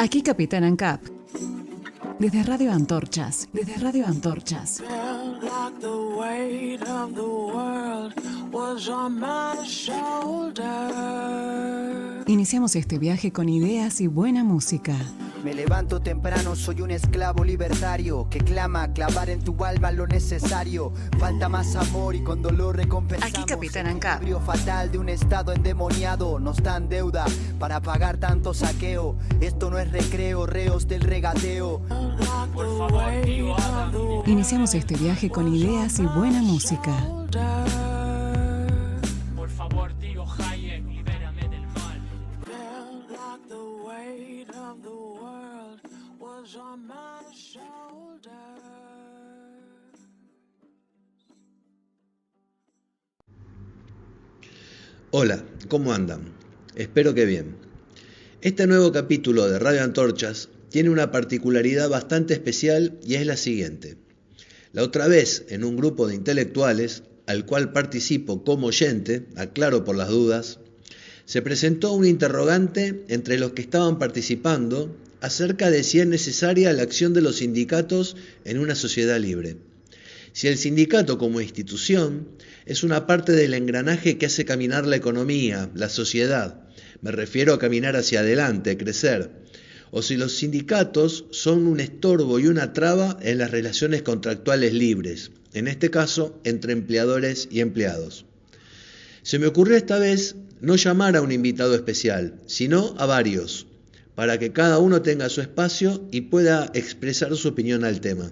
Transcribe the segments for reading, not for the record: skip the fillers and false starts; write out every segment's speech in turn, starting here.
Aquí Capitán ANCAP. Desde Radio Antorchas, desde Radio Antorchas. Iniciamos este viaje con ideas y buena música. Me levanto temprano, soy un esclavo libertario que clama clavar en tu alma lo necesario. Falta más amor y con dolor recompensamos. Aquí Capitán ANCAP. El equilibrio fatal de un estado endemoniado nos dan deuda para pagar tanto saqueo. Esto no es recreo, reos del regateo. Por favor, tío Adam. Iniciamos este viaje con ideas y buena música. Por favor, tío Hayek, libérame del mal. Hola, ¿cómo andan? Espero que bien. Este nuevo capítulo de Radio Antorchas tiene una particularidad bastante especial y es la siguiente. La otra vez, en un grupo de intelectuales, al cual participo como oyente, aclaro por las dudas, se presentó un interrogante entre los que estaban participando acerca de si es necesaria la acción de los sindicatos en una sociedad libre. Si el sindicato como institución es una parte del engranaje que hace caminar la economía, la sociedad, me refiero a caminar hacia adelante, crecer, o si los sindicatos son un estorbo y una traba en las relaciones contractuales libres, en este caso entre empleadores y empleados. Se me ocurrió esta vez no llamar a un invitado especial, sino a varios, para que cada uno tenga su espacio y pueda expresar su opinión al tema.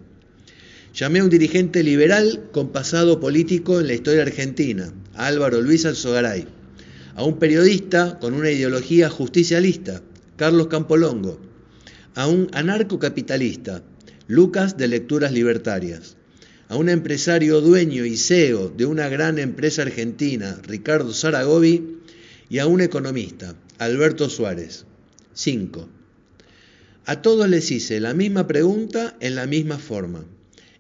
Llamé a un dirigente liberal con pasado político en la historia argentina, a Álvaro Luis Alzogaray, a un periodista con una ideología justicialista, Carlos Campolongo, a un anarcocapitalista, Lucas de Lecturas Libertarias, a un empresario dueño y CEO de una gran empresa argentina, Ricardo Zaragovi, y a un economista, Alberto Suárez. 5. A todos les hice la misma pregunta en la misma forma.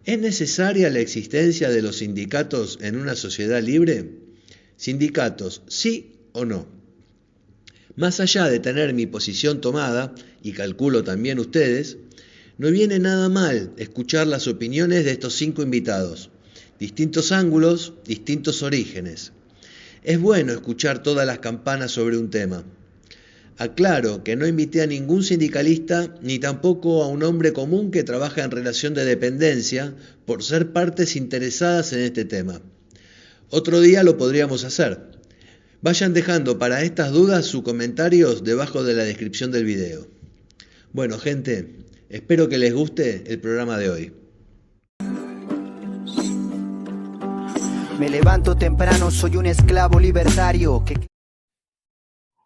¿Es necesaria la existencia de los sindicatos en una sociedad libre? ¿Sindicatos, sí o no? Más allá de tener mi posición tomada, y calculo también ustedes, no viene nada mal escuchar las opiniones de estos 5 invitados. Distintos ángulos, distintos orígenes. Es bueno escuchar todas las campanas sobre un tema. Aclaro que no invité a ningún sindicalista ni tampoco a un hombre común que trabaja en relación de dependencia por ser partes interesadas en este tema. Otro día lo podríamos hacer. Vayan dejando para estas dudas sus comentarios debajo de la descripción del video. Bueno, gente, espero que les guste el programa de hoy. Me levanto temprano, soy un esclavo libertario que...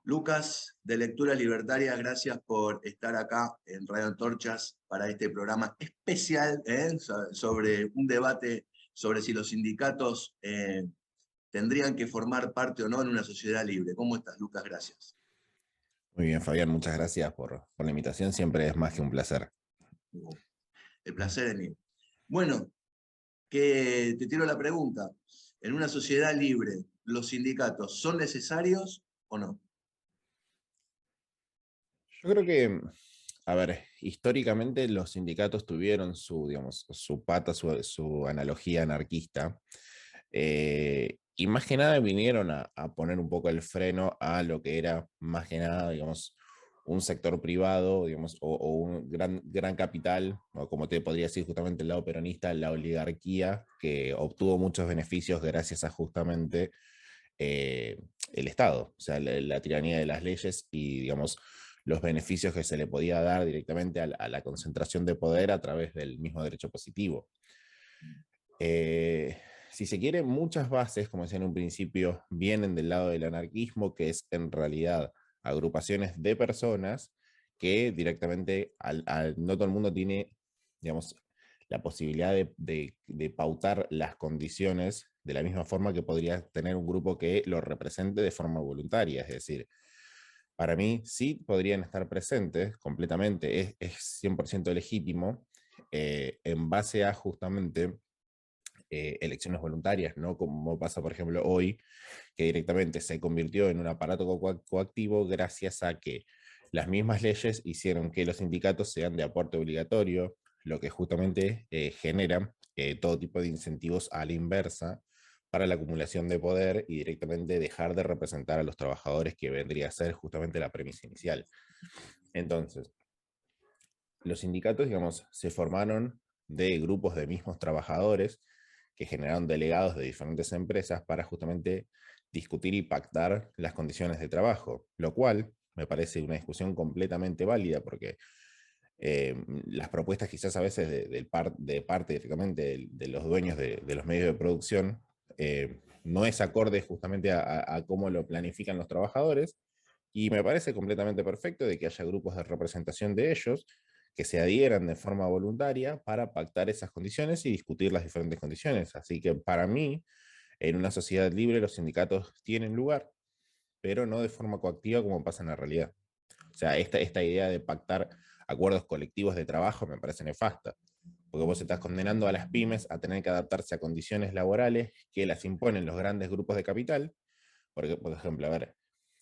Lucas, de Lectura Libertaria, gracias por estar acá en Radio Antorchas para este programa especial sobre un debate sobre si los sindicatos tendrían que formar parte o no en una sociedad libre. ¿Cómo estás, Lucas? Gracias. Muy bien, Fabián, muchas gracias por la invitación, siempre es más que un placer. El placer es mío. Bueno, que te tiro la pregunta. En una sociedad libre, ¿los sindicatos son necesarios o no? Yo creo que, a ver, históricamente los sindicatos tuvieron su pata, su analogía anarquista, y más que nada vinieron a poner un poco el freno a lo que era más que nada, digamos, un sector privado, digamos, o un gran capital, o como te podría decir justamente el lado peronista, la oligarquía, que obtuvo muchos beneficios gracias a justamente el Estado, o sea, la tiranía de las leyes y, digamos, los beneficios que se le podía dar directamente a la concentración de poder a través del mismo derecho positivo. Si se quiere, muchas bases, como decía en un principio, vienen del lado del anarquismo, que es en realidad agrupaciones de personas que directamente, no todo el mundo tiene, digamos, la posibilidad de pautar las condiciones de la misma forma que podría tener un grupo que lo represente de forma voluntaria. Es decir, para mí sí podrían estar presentes completamente, es 100% legítimo, en base a justamente elecciones voluntarias, ¿no? Como pasa, por ejemplo, hoy, que directamente se convirtió en un aparato coactivo gracias a que las mismas leyes hicieron que los sindicatos sean de aporte obligatorio, lo que justamente genera todo tipo de incentivos a la inversa para la acumulación de poder y directamente dejar de representar a los trabajadores, que vendría a ser justamente la premisa inicial. Entonces, los sindicatos, digamos, se formaron de grupos de mismos trabajadores que generaron delegados de diferentes empresas para justamente discutir y pactar las condiciones de trabajo, lo cual me parece una discusión completamente válida, porque las propuestas quizás a veces de parte directamente de los dueños de los medios de producción no es acorde justamente a cómo lo planifican los trabajadores, y me parece completamente perfecto de que haya grupos de representación de ellos que se adhieran de forma voluntaria para pactar esas condiciones y discutir las diferentes condiciones. Así que para mí, en una sociedad libre, los sindicatos tienen lugar, pero no de forma coactiva como pasa en la realidad. O sea, esta idea de pactar acuerdos colectivos de trabajo me parece nefasta, porque vos estás condenando a las pymes a tener que adaptarse a condiciones laborales que las imponen los grandes grupos de capital, porque, por ejemplo, a ver,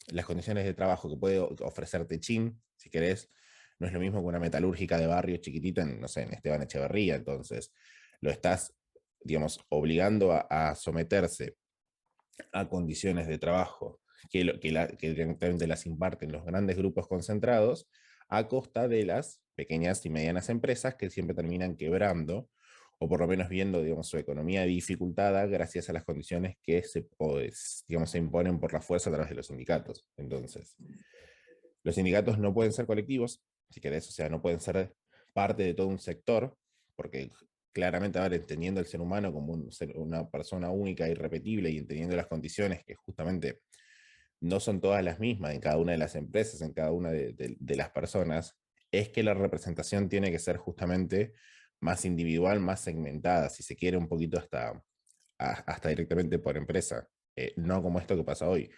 las condiciones de trabajo que puede ofrecerte Chin, si querés, no es lo mismo que una metalúrgica de barrio chiquitita en, no sé, en Esteban Echeverría. Entonces, lo estás, digamos, obligando a someterse a condiciones de trabajo que directamente las imparten los grandes grupos concentrados a costa de las pequeñas y medianas empresas, que siempre terminan quebrando, o por lo menos viendo, digamos, su economía dificultada gracias a las condiciones que digamos, se imponen por la fuerza a través de los sindicatos. Entonces, los sindicatos no pueden ser colectivos, si querés, o sea, no pueden ser parte de todo un sector, porque claramente, a ver, entendiendo el ser humano como una persona única e irrepetible, y entendiendo las condiciones que justamente no son todas las mismas en cada una de las empresas, en cada una de las personas, es que la representación tiene que ser justamente más individual, más segmentada, si se quiere, un poquito hasta directamente por empresa, no como esto que pasa hoy.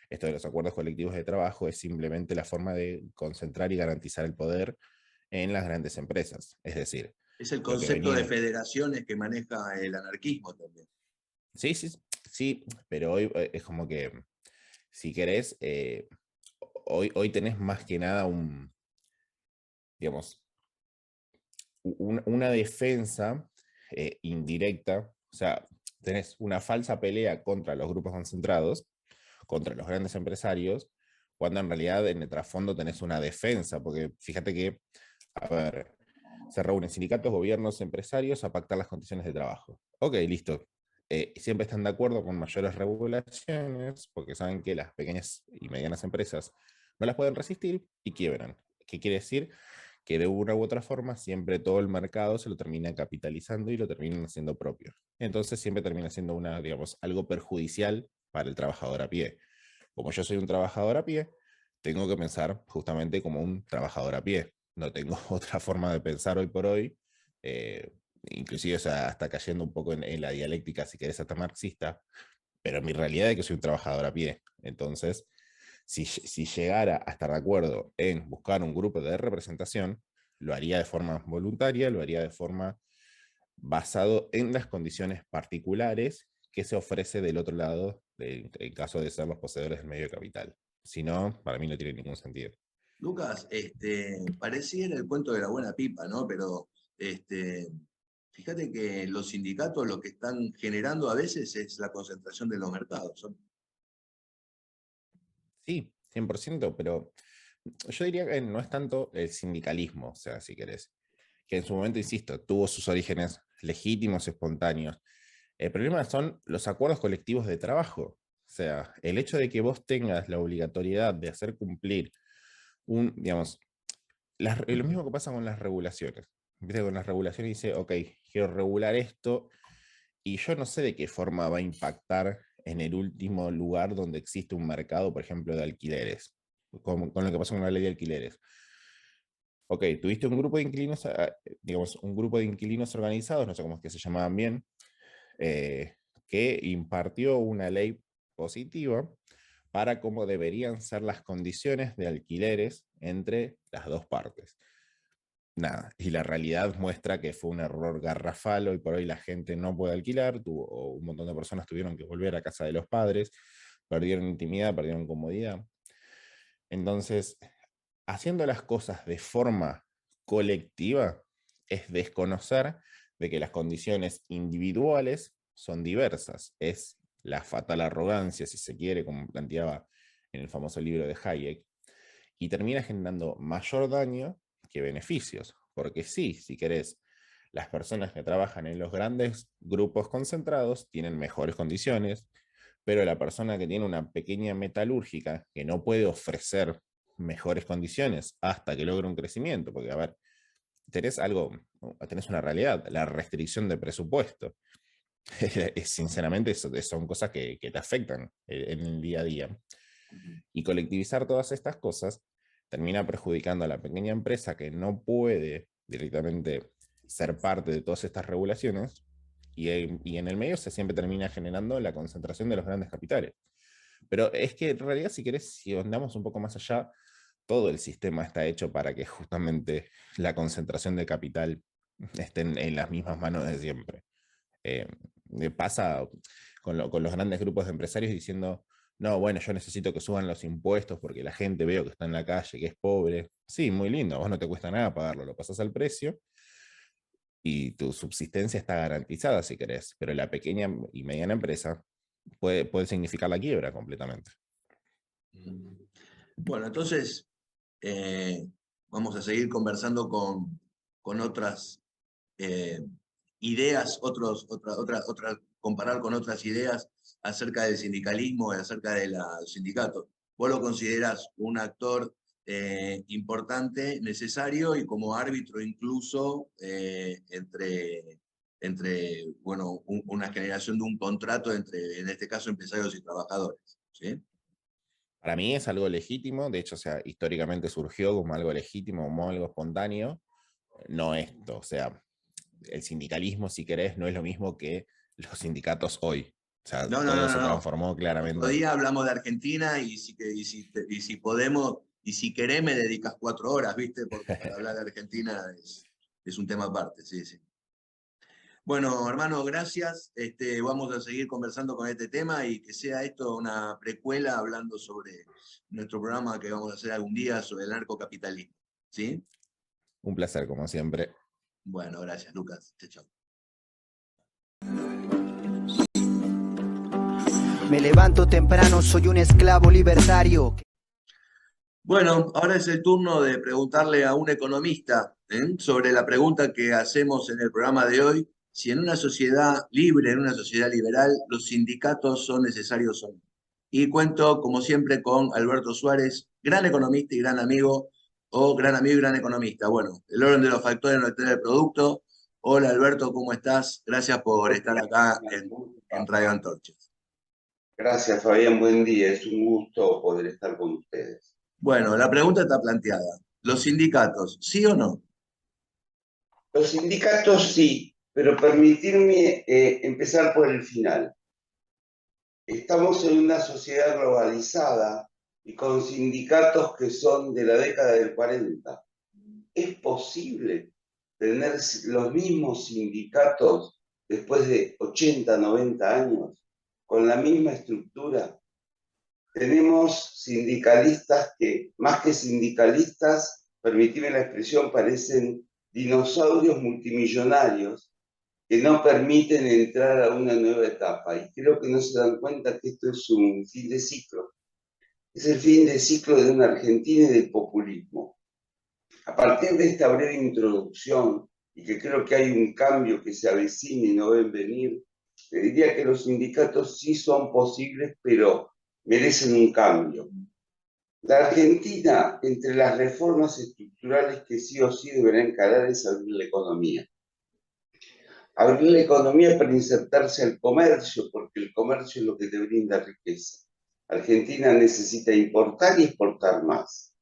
Esto de los acuerdos colectivos de trabajo es simplemente la forma de concentrar y garantizar el poder en las grandes empresas. Es decir, Es el lo que concepto de venía... federaciones que maneja el anarquismo también. Sí, sí, sí, pero hoy es como que, si querés, hoy tenés más que nada digamos, una defensa indirecta, o sea, tenés una falsa pelea contra los grupos concentrados, contra los grandes empresarios, cuando en realidad en el trasfondo tenés una defensa, porque fíjate que, a ver, se reúnen sindicatos, gobiernos, empresarios a pactar las condiciones de trabajo. Ok, listo. Siempre están de acuerdo con mayores regulaciones, porque saben que las pequeñas y medianas empresas no las pueden resistir y quiebran. ¿Qué quiere decir? Que de una u otra forma siempre todo el mercado se lo termina capitalizando y lo terminan haciendo propio. Entonces siempre termina siendo digamos, algo perjudicial para el trabajador a pie. Como yo soy un trabajador a pie, tengo que pensar justamente como un trabajador a pie. No tengo otra forma de pensar hoy por hoy, inclusive, o sea, hasta cayendo un poco en la dialéctica, si querés, hasta marxista, pero mi realidad es que soy un trabajador a pie. Entonces, si llegara a estar de acuerdo en buscar un grupo de representación, lo haría de forma voluntaria, lo haría de forma basado en las condiciones particulares que se ofrece del otro lado, en caso de ser los poseedores del medio de capital. Si no, para mí no tiene ningún sentido. Lucas, pareciera el cuento de la buena pipa, ¿no? Pero fíjate que los sindicatos lo que están generando a veces es la concentración de los mercados, ¿no? Sí, 100%, pero yo diría que no es tanto el sindicalismo, o sea, si querés, que en su momento, insisto, tuvo sus orígenes legítimos, espontáneos. El problema son los acuerdos colectivos de trabajo. O sea, el hecho de que vos tengas la obligatoriedad de hacer cumplir digamos, lo mismo que pasa con las regulaciones. ¿Viste? Con las regulaciones dice, ok, quiero regular esto, y yo no sé de qué forma va a impactar en el último lugar donde existe un mercado, por ejemplo, de alquileres, con lo que pasa con la ley de alquileres. Ok, tuviste un grupo de inquilinos, digamos, un grupo de inquilinos organizados, no sé cómo es que se llamaban bien, que impartió una ley positiva para cómo deberían ser las condiciones de alquileres entre las dos partes. Nada, y la realidad muestra que fue un error garrafal. Hoy por hoy la gente no puede alquilar, o un montón de personas tuvieron que volver a casa de los padres, perdieron intimidad, perdieron comodidad. Entonces, haciendo las cosas de forma colectiva es desconocer de que las condiciones individuales son diversas. Es la fatal arrogancia, si se quiere, como planteaba en el famoso libro de Hayek, y termina generando mayor daño que beneficios. Porque sí, si querés, las personas que trabajan en los grandes grupos concentrados tienen mejores condiciones, pero la persona que tiene una pequeña metalúrgica que no puede ofrecer mejores condiciones hasta que logre un crecimiento, porque a ver, tenés una realidad, la restricción de presupuesto. Sinceramente, son cosas que te afectan en el día a día. Y colectivizar todas estas cosas termina perjudicando a la pequeña empresa que no puede directamente ser parte de todas estas regulaciones, y en el medio se siempre termina generando la concentración de los grandes capitales. Pero es que en realidad, si querés, si andamos un poco más allá, todo el sistema está hecho para que justamente la concentración de capital esté en las mismas manos de siempre. Eh, Pasa con los grandes grupos de empresarios diciendo, no, bueno, yo necesito que suban los impuestos porque la gente veo que está en la calle, que es pobre. Sí, muy lindo, a vos no te cuesta nada pagarlo, lo pasas al precio y tu subsistencia está garantizada si querés, pero la pequeña y mediana empresa puede significar la quiebra completamente. Bueno, entonces vamos a seguir conversando con otras ideas, comparar con otras ideas acerca del sindicalismo y acerca de los sindicatos. Vos lo considerás un actor importante, necesario y como árbitro incluso entre bueno, una generación de un contrato entre, en este caso, empresarios y trabajadores. ¿Sí? Para mí es algo legítimo, de hecho, o sea, históricamente surgió como algo legítimo, como algo espontáneo, no esto, o sea, el sindicalismo, si querés, no es lo mismo que los sindicatos hoy. O sea, No, no, todo no, se no, no. transformó claramente. Otro día hablamos de Argentina y si podemos, y si querés me dedicas 4 horas, ¿viste? Porque para hablar de Argentina es un tema aparte, sí, sí. Bueno, hermano, gracias. Vamos a seguir conversando con este tema y que sea esto una precuela hablando sobre nuestro programa que vamos a hacer algún día sobre el narcocapitalismo. ¿Sí? Un placer, como siempre. Bueno, gracias, Lucas. Chao, chao. Me levanto temprano, soy un esclavo libertario. Bueno, ahora es el turno de preguntarle a un economista sobre la pregunta que hacemos en el programa de hoy, si en una sociedad libre, en una sociedad liberal, los sindicatos son necesarios o no. Y cuento, como siempre, con Alberto Suárez, gran economista y gran amigo, o gran amigo y gran economista. Bueno, el orden de los factores no altera el producto. Hola Alberto, ¿cómo estás? Gracias por estar acá en Radio Antorchas. Gracias, Fabián. Buen día. Es un gusto poder estar con ustedes. Bueno, la pregunta está planteada. ¿Los sindicatos, sí o no? Los sindicatos sí, pero permitirme empezar por el final. Estamos en una sociedad globalizada y con sindicatos que son de la década del 40. ¿Es posible tener los mismos sindicatos después de 80, 90 años, con la misma estructura? Tenemos sindicalistas que, más que sindicalistas, permitime la expresión, parecen dinosaurios multimillonarios que no permiten entrar a una nueva etapa. Y creo que no se dan cuenta que esto es un fin de ciclo. Es el fin de ciclo de una Argentina y del populismo. A partir de esta breve introducción, y que creo que hay un cambio que se avecina y no ven venir, le diría que los sindicatos sí son posibles, pero merecen un cambio. La Argentina, entre las reformas estructurales que sí o sí deberá encarar, es abrir la economía. Abrir la economía para insertarse al comercio, porque el comercio es lo que te brinda riqueza. Argentina necesita importar y exportar más.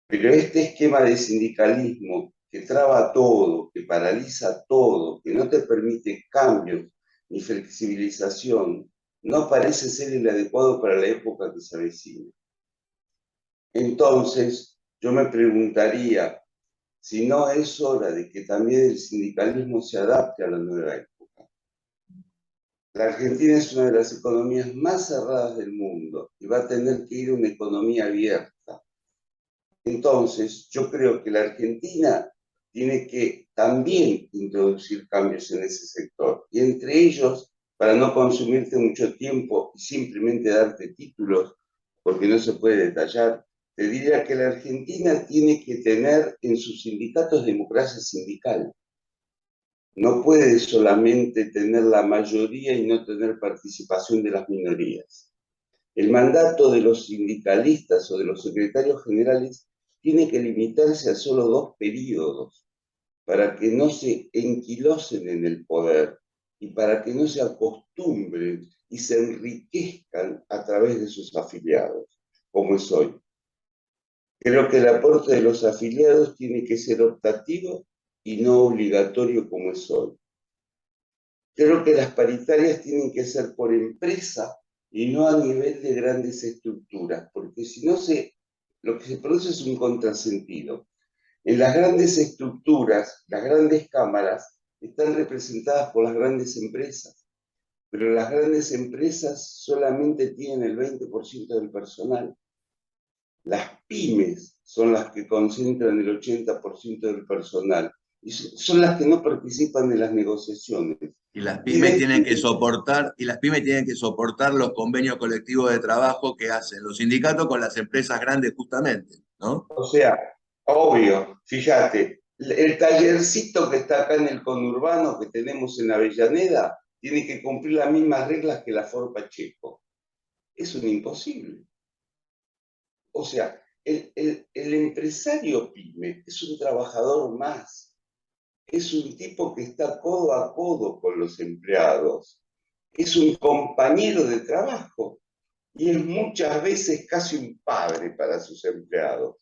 Pero este esquema de sindicalismo que traba todo, que paraliza todo, que no te permite cambios ni flexibilización, no parece ser el adecuado para la época que se avecina. Entonces, yo me preguntaría si no es hora de que también el sindicalismo se adapte a la nueva época. La Argentina es una de las economías más cerradas del mundo y va a tener que ir a una economía abierta. Entonces, yo creo que la Argentina tiene que también introducir cambios en ese sector. Y entre ellos, para no consumirte mucho tiempo y simplemente darte títulos, porque no se puede detallar, te diría que la Argentina tiene que tener en sus sindicatos democracia sindical. No puede solamente tener la mayoría y no tener participación de las minorías. El mandato de los sindicalistas o de los secretarios generales tiene que limitarse a solo 2 periodos para que no se enquilosen en el poder y para que no se acostumbren y se enriquezcan a través de sus afiliados, como es hoy. Creo que el aporte de los afiliados tiene que ser optativo y no obligatorio como es hoy. Creo que las paritarias tienen que ser por empresa y no a nivel de grandes estructuras, porque si no lo que se produce es un contrasentido. En las grandes estructuras, las grandes cámaras están representadas por las grandes empresas, pero las grandes empresas solamente tienen el 20% del personal. Las pymes son las que concentran el 80% del personal y son las que no participan de las negociaciones. Y las pymes tienen que soportar, los convenios colectivos de trabajo que hacen los sindicatos con las empresas grandes justamente, ¿no? O sea, obvio, fíjate, el tallercito que está acá en el conurbano que tenemos en Avellaneda tiene que cumplir las mismas reglas que la Ford Pacheco. Es un imposible. O sea, el empresario pyme es un trabajador más. Es un tipo que está codo a codo con los empleados. Es un compañero de trabajo. Y es muchas veces casi un padre para sus empleados.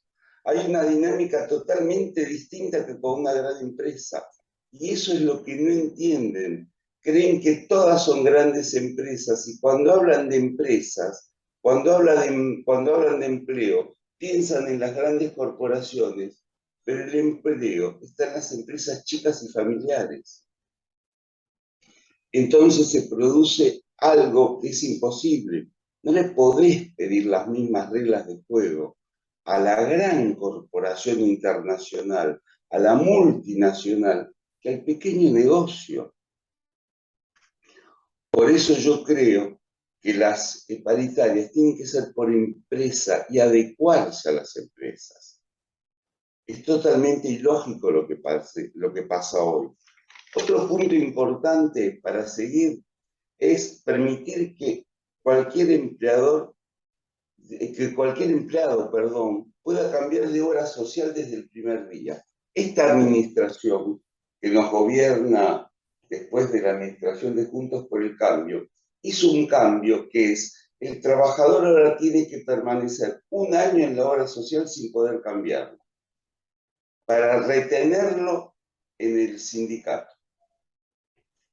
Hay una dinámica totalmente distinta que con una gran empresa. Y eso es lo que no entienden. Creen que todas son grandes empresas y cuando hablan de empresas, cuando hablan de empleo, piensan en las grandes corporaciones, pero el empleo está en las empresas chicas y familiares. Entonces se produce algo que es imposible. No le podés pedir las mismas reglas de juego a la gran corporación internacional, a la multinacional, que al pequeño negocio. Por eso yo creo que las paritarias tienen que ser por empresa y adecuarse a las empresas. Es totalmente ilógico lo que pasa hoy. Otro punto importante para seguir es permitir que cualquier empleado, pueda cambiar de obra social desde el primer día. Esta administración que nos gobierna después de la administración de Juntos por el Cambio, hizo un cambio que es, el trabajador ahora tiene que permanecer 1 año en la obra social sin poder cambiarlo, para retenerlo en el sindicato.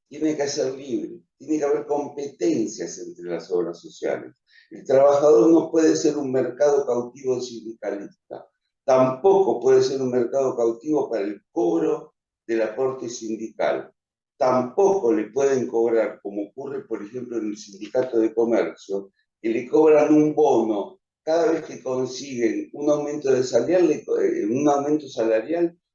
Tiene que ser libre, tiene que haber competencias entre las obras sociales. El trabajador no puede ser un mercado cautivo sindicalista, tampoco puede ser un mercado cautivo para el cobro del aporte sindical. Tampoco le pueden cobrar, como ocurre por ejemplo en el sindicato de comercio, que le cobran un bono cada vez que consiguen un aumento salarial,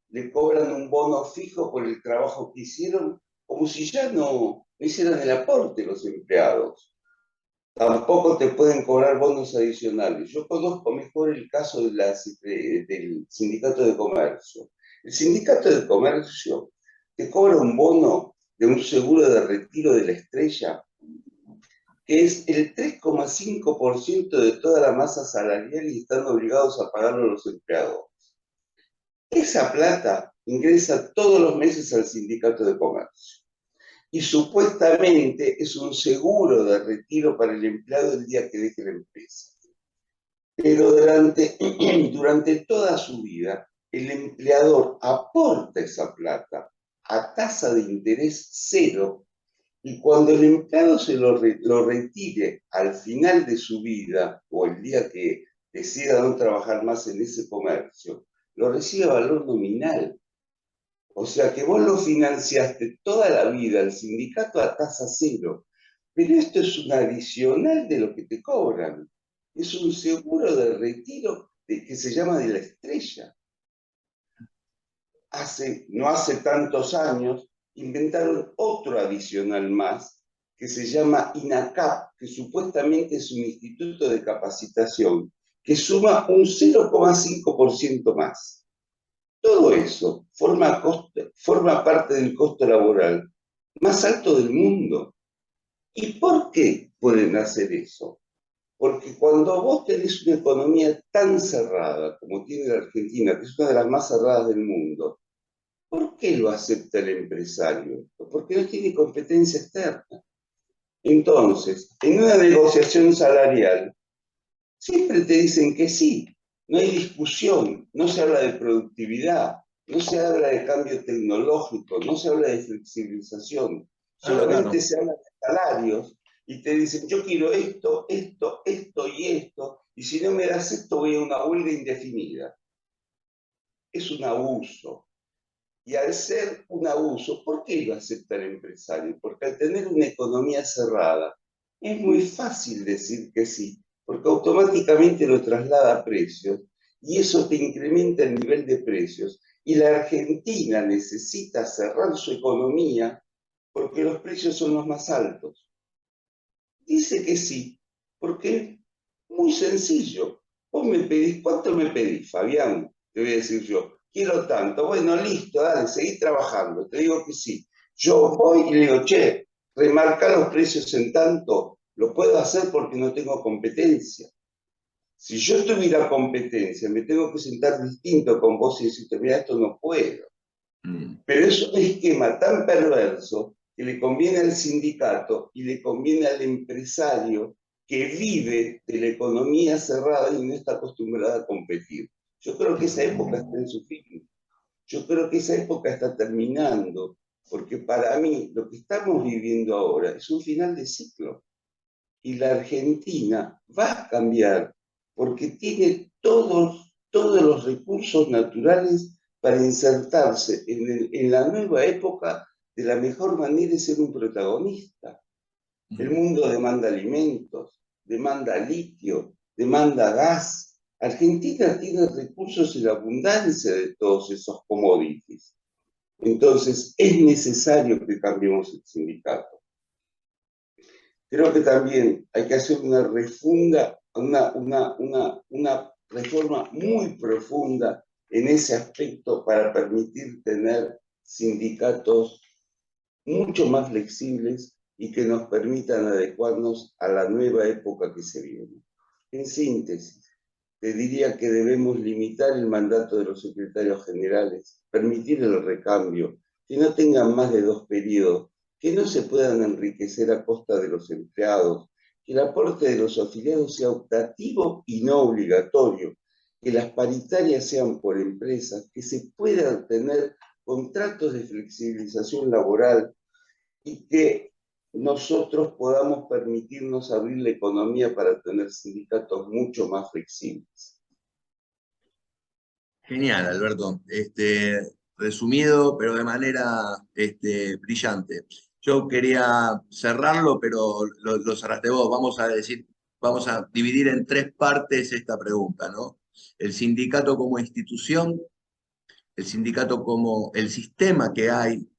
le cobran un bono fijo por el trabajo que hicieron, como si ya no hicieran el aporte los empleados. Tampoco te pueden cobrar bonos adicionales. Yo conozco mejor el caso del sindicato de comercio. El sindicato de comercio te cobra un bono de un seguro de retiro de la Estrella, que es el 3,5% de toda la masa salarial y están obligados a pagarlo los empleados. Esa plata ingresa todos los meses al sindicato de comercio. Y supuestamente es un seguro de retiro para el empleado el día que deje la empresa. Pero durante toda su vida, el empleador aporta esa plata a tasa de interés 0, y cuando el empleado se lo retire al final de su vida, o el día que decida no trabajar más en ese comercio, lo recibe a valor nominal. O sea que vos lo financiaste toda la vida al sindicato a tasa 0, pero esto es un adicional de lo que te cobran. Es un seguro de retiro que se llama de la estrella. No hace tantos años, inventaron otro adicional más, que se llama INACAP, que supuestamente es un instituto de capacitación, que suma un 0,5% más. Todo eso forma parte del costo laboral más alto del mundo. ¿Y por qué pueden hacer eso? Porque cuando vos tenés una economía tan cerrada como tiene la Argentina, que es una de las más cerradas del mundo, ¿por qué lo acepta el empresario? Porque no tiene competencia externa. Entonces, en una negociación salarial, siempre te dicen que sí, no hay discusión, no se habla de productividad, no se habla de cambio tecnológico, no se habla de flexibilización, solamente se habla de salarios y te dicen, yo quiero esto, esto, esto y esto, y si no me das esto voy a una huelga indefinida. Es un abuso. Y al ser un abuso, ¿por qué lo acepta el empresario? Porque al tener una economía cerrada, es muy fácil decir que sí, porque automáticamente lo traslada a precios y eso te incrementa el nivel de precios. Y la Argentina necesita cerrar su economía porque los precios son los más altos. Dice que sí, porque es muy sencillo. Vos me pedís, ¿cuánto me pedís, Fabián? Te voy a decir yo. Quiero tanto. Bueno, listo, dale, seguí trabajando. Te digo que sí. Yo voy y le digo, che, remarcar los precios en tanto, lo puedo hacer porque no tengo competencia. Si yo tuviera competencia, me tengo que sentar distinto con vos y decirte, mira, esto no puedo. Pero es un esquema tan perverso que le conviene al sindicato y le conviene al empresario que vive de la economía cerrada y no está acostumbrada a competir. Yo creo que esa época está en su fin. Yo creo que esa época está terminando, porque para mí lo que estamos viviendo ahora es un final de ciclo. Y la Argentina va a cambiar porque tiene todos los recursos naturales para insertarse en la nueva época de la mejor manera y ser un protagonista. El mundo demanda alimentos, demanda litio, demanda gas. Argentina tiene recursos en abundancia de todos esos commodities. Entonces, es necesario que cambiemos el sindicato. Creo que también hay que hacer una reforma muy profunda en ese aspecto para permitir tener sindicatos mucho más flexibles y que nos permitan adecuarnos a la nueva época que se viene. En síntesis, te diría que debemos limitar el mandato de los secretarios generales, permitir el recambio, que no tengan más de 2 periodos, que no se puedan enriquecer a costa de los empleados, que el aporte de los afiliados sea optativo y no obligatorio, que las paritarias sean por empresas, que se puedan tener contratos de flexibilización laboral y que nosotros podamos permitirnos abrir la economía para tener sindicatos mucho más flexibles. Genial, Alberto. Resumido, pero de manera brillante. Yo quería cerrarlo, pero lo cerraste vos. Vamos a dividir en 3 partes esta pregunta, ¿no? El sindicato como institución, el sindicato como el sistema que hay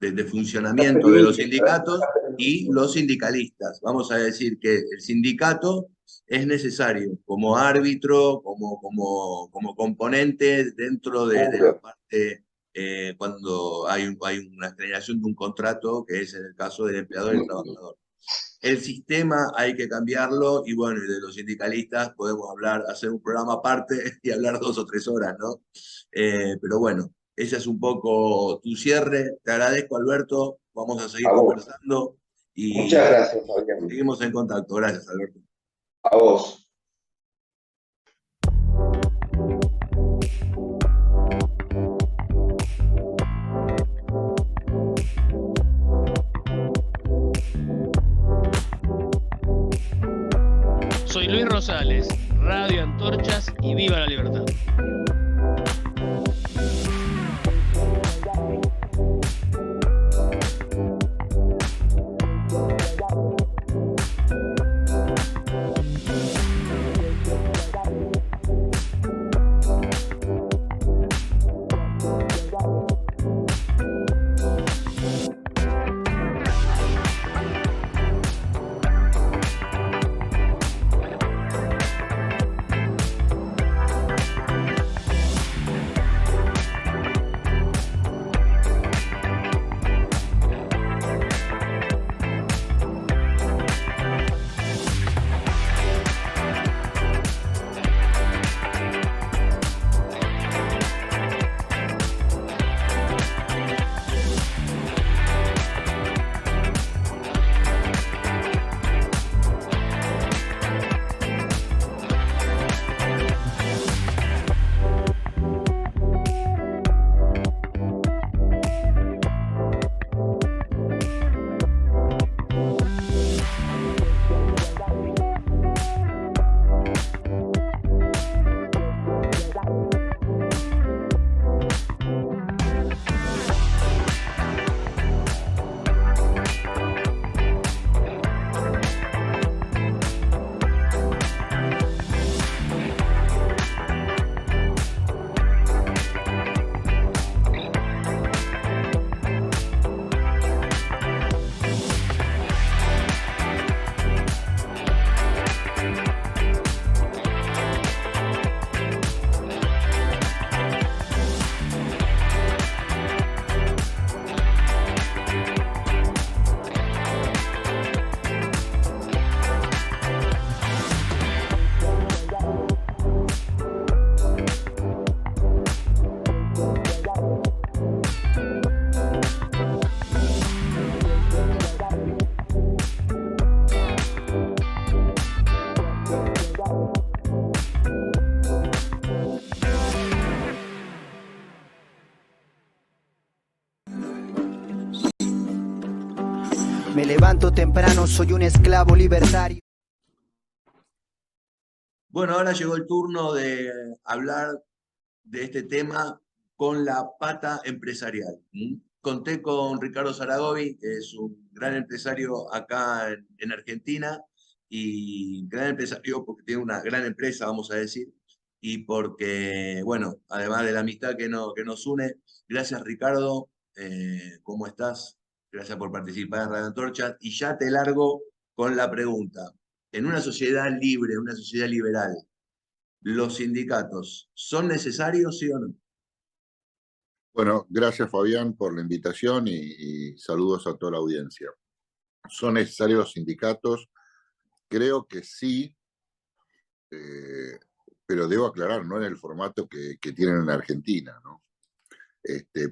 de funcionamiento de los sindicatos y los sindicalistas. Vamos a decir que el sindicato es necesario como árbitro, como componente dentro de la parte cuando hay una generación de un contrato, que es en el caso del empleador y el trabajador. El sistema hay que cambiarlo y bueno, y de los sindicalistas podemos hacer un programa aparte y hablar 2 o 3 horas, ¿no? Pero bueno, ese es un poco tu cierre. Te agradezco, Alberto. Vamos a seguir conversando. Y muchas gracias, Fabián. Seguimos en contacto. Gracias, Alberto. A vos. Soy Luis Rosales, Radio Antorchas y Viva la Libertad. Me levanto temprano, soy un esclavo libertario. Bueno, ahora llegó el turno de hablar de este tema con la pata empresarial. Conté con Ricardo Zaragovi, que es un gran empresario acá en Argentina, y gran empresario porque tiene una gran empresa, vamos a decir, y porque, bueno, además de la amistad que nos une, gracias Ricardo, ¿cómo estás? Gracias por participar en Radio Antorcha, y ya te largo con la pregunta. En una sociedad libre, una sociedad liberal, ¿los sindicatos son necesarios, sí o no? Bueno, gracias Fabián por la invitación y saludos a toda la audiencia. ¿Son necesarios los sindicatos? Creo que sí, pero debo aclarar, no en el formato que tienen en Argentina, ¿no?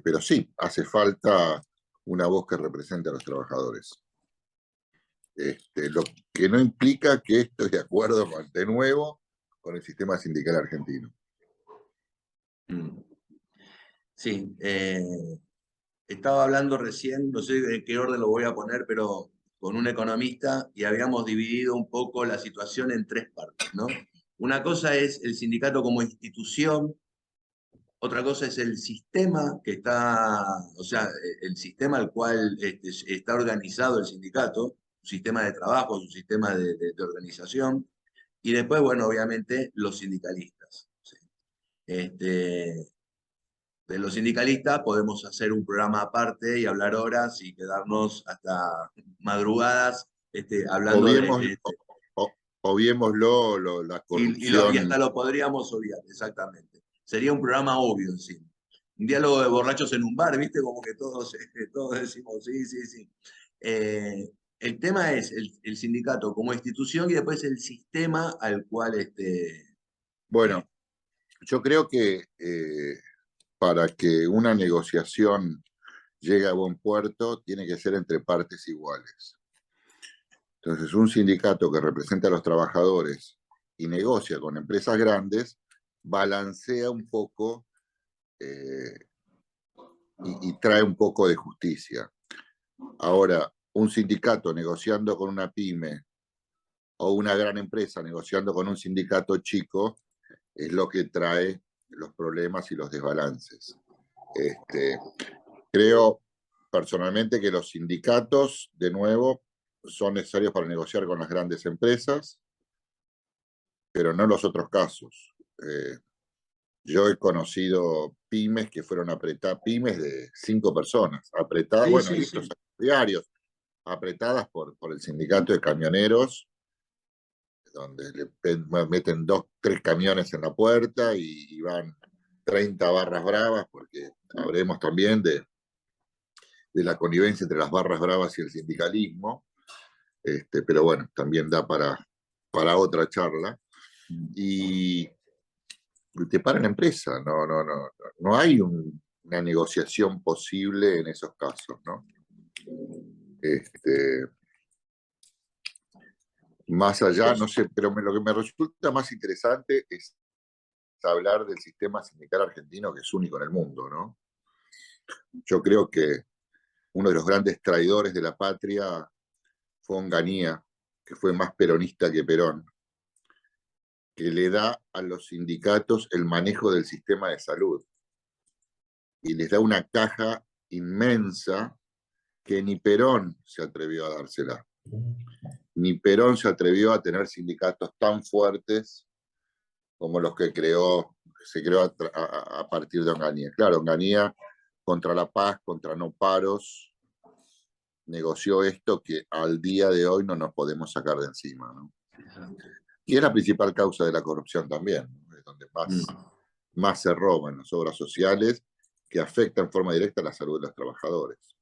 Pero sí, hace falta una voz que represente a los trabajadores. Lo que no implica que estoy de acuerdo de nuevo con el sistema sindical argentino. Sí, estaba hablando recién, no sé en qué orden lo voy a poner, pero con un economista y habíamos dividido un poco la situación en tres partes, ¿no? Una cosa es el sindicato como institución, otra cosa es el sistema que está, o sea, el sistema al cual está organizado el sindicato, su sistema de trabajo, su sistema de organización, y después, bueno, obviamente los sindicalistas. ¿Sí? De los sindicalistas podemos hacer un programa aparte y hablar horas y quedarnos hasta madrugadas hablando Obviémoslo, la corrupción. y hasta lo podríamos obviar, exactamente. Sería un programa obvio encima. Un diálogo de borrachos en un bar, ¿viste? Como que todos decimos, sí, sí, sí. El tema es el sindicato como institución y después el sistema al cual... Bueno, yo creo que para que una negociación llegue a buen puerto, tiene que ser entre partes iguales. Entonces, un sindicato que representa a los trabajadores y negocia con empresas grandes, balancea un poco y trae un poco de justicia. Ahora, un sindicato negociando con una pyme o una gran empresa negociando con un sindicato chico es lo que trae los problemas y los desbalances. Creo personalmente que los sindicatos, de nuevo, son necesarios para negociar con las grandes empresas, pero no en los otros casos. Yo he conocido pymes que fueron apretadas, pymes de 5 personas, apretadas, Sí, bueno, sí, y estos diarios, apretadas por el sindicato de camioneros, donde le meten 2, 3 camiones en la puerta y van 30 barras bravas, porque hablemos también de la connivencia entre las barras bravas y el sindicalismo, pero bueno, también da para otra charla. Y te para la empresa, no hay una negociación posible en esos casos, ¿no? Más allá, no sé, pero lo que me resulta más interesante es hablar del sistema sindical argentino, que es único en el mundo, ¿no? Yo creo que uno de los grandes traidores de la patria fue Onganía, que fue más peronista que Perón, que le da a los sindicatos el manejo del sistema de salud y les da una caja inmensa que ni Perón se atrevió a dársela. Ni Perón se atrevió a tener sindicatos tan fuertes como los que se creó a partir de Onganía. Claro, Onganía contra la paz, contra no paros, negoció esto que al día de hoy no nos podemos sacar de encima, ¿no? Y es la principal causa de la corrupción también, ¿no? Es donde más se roban las obras sociales que afectan en forma directa la salud de los trabajadores.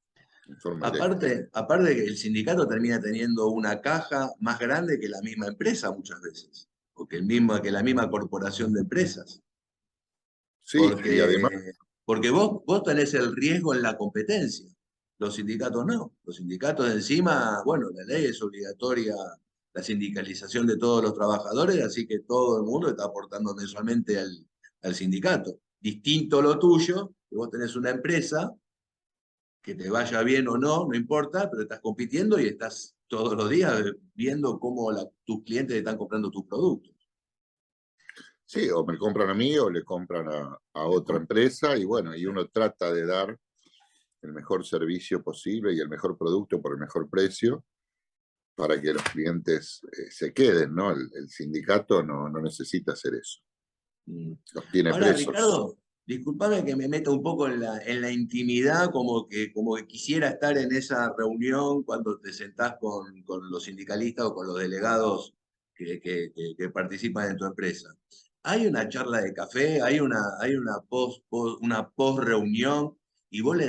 Aparte que el sindicato termina teniendo una caja más grande que la misma empresa muchas veces, o que la misma corporación de empresas. Sí, porque, y además... Porque vos tenés el riesgo en la competencia, los sindicatos no. Los sindicatos encima, bueno, la ley es obligatoria, la sindicalización de todos los trabajadores, así que todo el mundo está aportando mensualmente al sindicato. Distinto lo tuyo, que vos tenés una empresa que te vaya bien o no, no importa, pero estás compitiendo y estás todos los días viendo cómo tus clientes están comprando tus productos. Sí, o me compran a mí o le compran a otra empresa y bueno, y uno trata de dar el mejor servicio posible y el mejor producto por el mejor precio para que los clientes se queden, ¿no? El sindicato no necesita hacer eso. Mm. Los tiene Ahora, presos. Ricardo, discúlpame que me meta un poco en la intimidad, como que quisiera estar en esa reunión cuando te sentás con los sindicalistas o con los delegados que participan en tu empresa. Hay una charla de café, hay una post reunión y vos le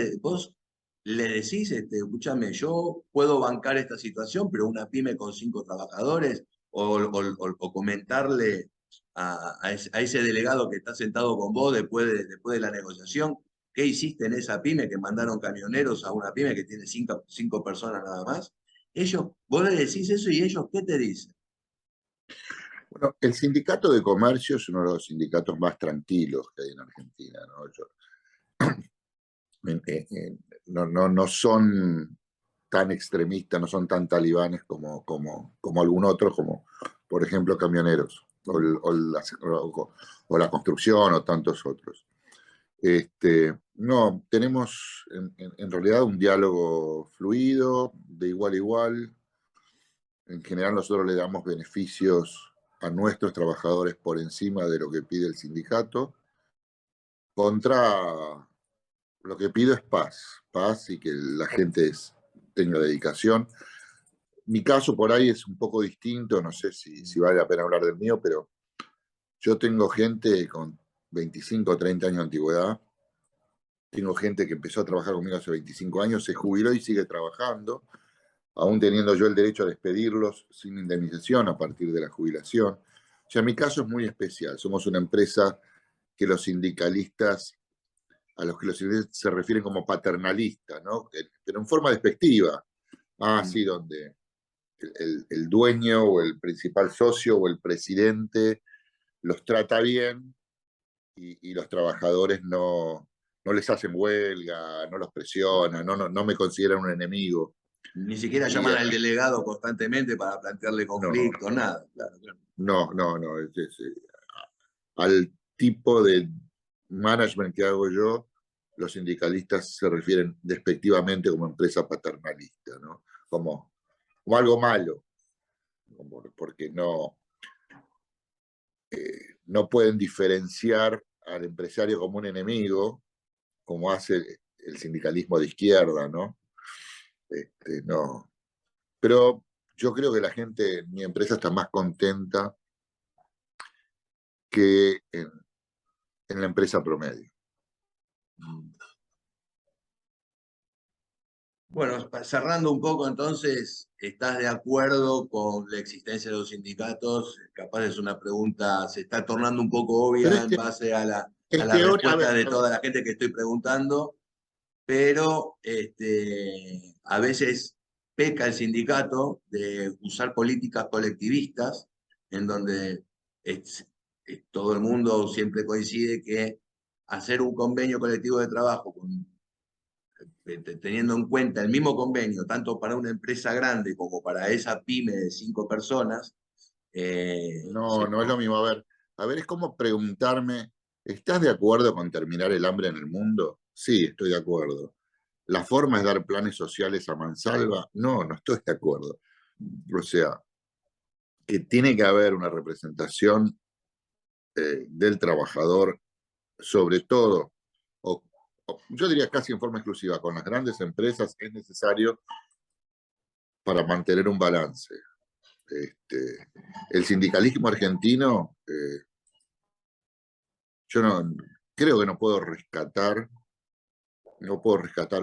decís, escúchame, yo puedo bancar esta situación, pero una pyme con 5 trabajadores, o comentarle a ese delegado que está sentado con vos después de la negociación, ¿qué hiciste en esa pyme que mandaron camioneros a una pyme que tiene 5 personas nada más? Vos le decís eso y ellos, ¿qué te dicen? Bueno, el sindicato de comercio es uno de los sindicatos más tranquilos que hay en Argentina, ¿no? No son tan extremistas, no son tan talibanes como algún otro, como por ejemplo camioneros o la construcción o tantos otros. No, tenemos en realidad un diálogo fluido, de igual a igual. En general nosotros le damos beneficios a nuestros trabajadores por encima de lo que pide el sindicato. Contra lo que pido es paz y que la gente tenga dedicación. Mi caso por ahí es un poco distinto, no sé si vale la pena hablar del mío, pero yo tengo gente con 25 o 30 años de antigüedad. Tengo gente que empezó a trabajar conmigo hace 25 años, se jubiló y sigue trabajando, aún teniendo yo el derecho a despedirlos sin indemnización a partir de la jubilación. O sea, mi caso es muy especial. Somos una empresa que los sindicalistas, a los que los sindicalistas se refieren como paternalistas, ¿no? Pero en forma despectiva. Sí, donde el dueño o el principal socio o el presidente los trata bien y los trabajadores no les hacen huelga, no los presionan, no me consideran un enemigo. Ni siquiera Y, llaman al delegado constantemente para plantearle no, conflictos, nada. Claro. no. Al tipo de management que hago yo, los sindicalistas se refieren despectivamente como empresa paternalista, ¿no? Como algo malo, porque no pueden diferenciar al empresario como un enemigo, como hace el sindicalismo de izquierda, ¿no? No. Pero yo creo que la gente en mi empresa está más contenta que en la empresa promedio. Bueno, cerrando un poco entonces, ¿estás de acuerdo con la existencia de los sindicatos? Capaz es una pregunta, se está tornando un poco Pero obvia en base a la a respuesta ver, de toda la gente que estoy preguntando, pero a veces peca el sindicato de usar políticas colectivistas en donde todo el mundo siempre coincide que hacer un convenio colectivo de trabajo teniendo en cuenta el mismo convenio, tanto para una empresa grande como para esa pyme de 5 personas. no es lo mismo. A ver, es como preguntarme, ¿estás de acuerdo con terminar el hambre en el mundo? Sí, estoy de acuerdo. ¿La forma es dar planes sociales a mansalva? No estoy de acuerdo. O sea, que tiene que haber una representación del trabajador, sobre todo, yo diría casi en forma exclusiva, con las grandes empresas es necesario para mantener un balance. El sindicalismo argentino, yo creo que no puedo rescatar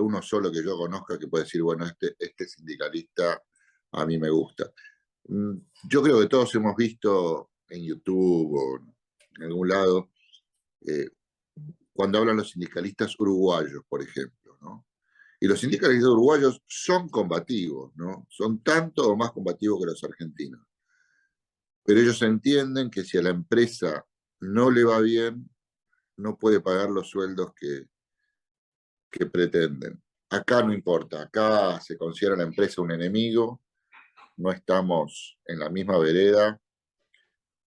uno solo que yo conozca que pueda decir, bueno, este sindicalista a mí me gusta. Yo creo que todos hemos visto en YouTube o en algún lado cuando hablan los sindicalistas uruguayos, por ejemplo, ¿no? Y los sindicalistas uruguayos son combativos, ¿no? Son tanto o más combativos que los argentinos. Pero ellos entienden que si a la empresa no le va bien, no puede pagar los sueldos que pretenden. acá no importa, acá se considera la empresa un enemigo, no estamos en la misma vereda,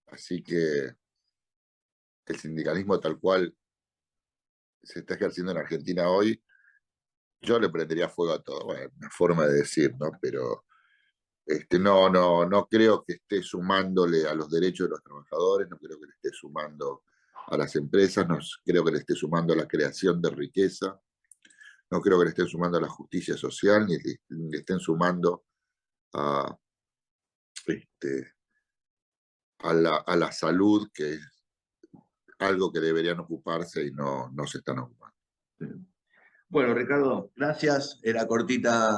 así que el sindicalismo tal cual se está ejerciendo en Argentina hoy, yo le prendería fuego a todo. Bueno, una forma de decir, ¿no? Pero no creo que esté sumándole a los derechos de los trabajadores, no creo que le esté sumando a las empresas, no creo que le esté sumando a la creación de riqueza, no creo que le estén sumando a la justicia social, ni le estén sumando a, a la salud, que es algo que deberían ocuparse y no se están ocupando. Bueno, Ricardo, gracias. Era cortita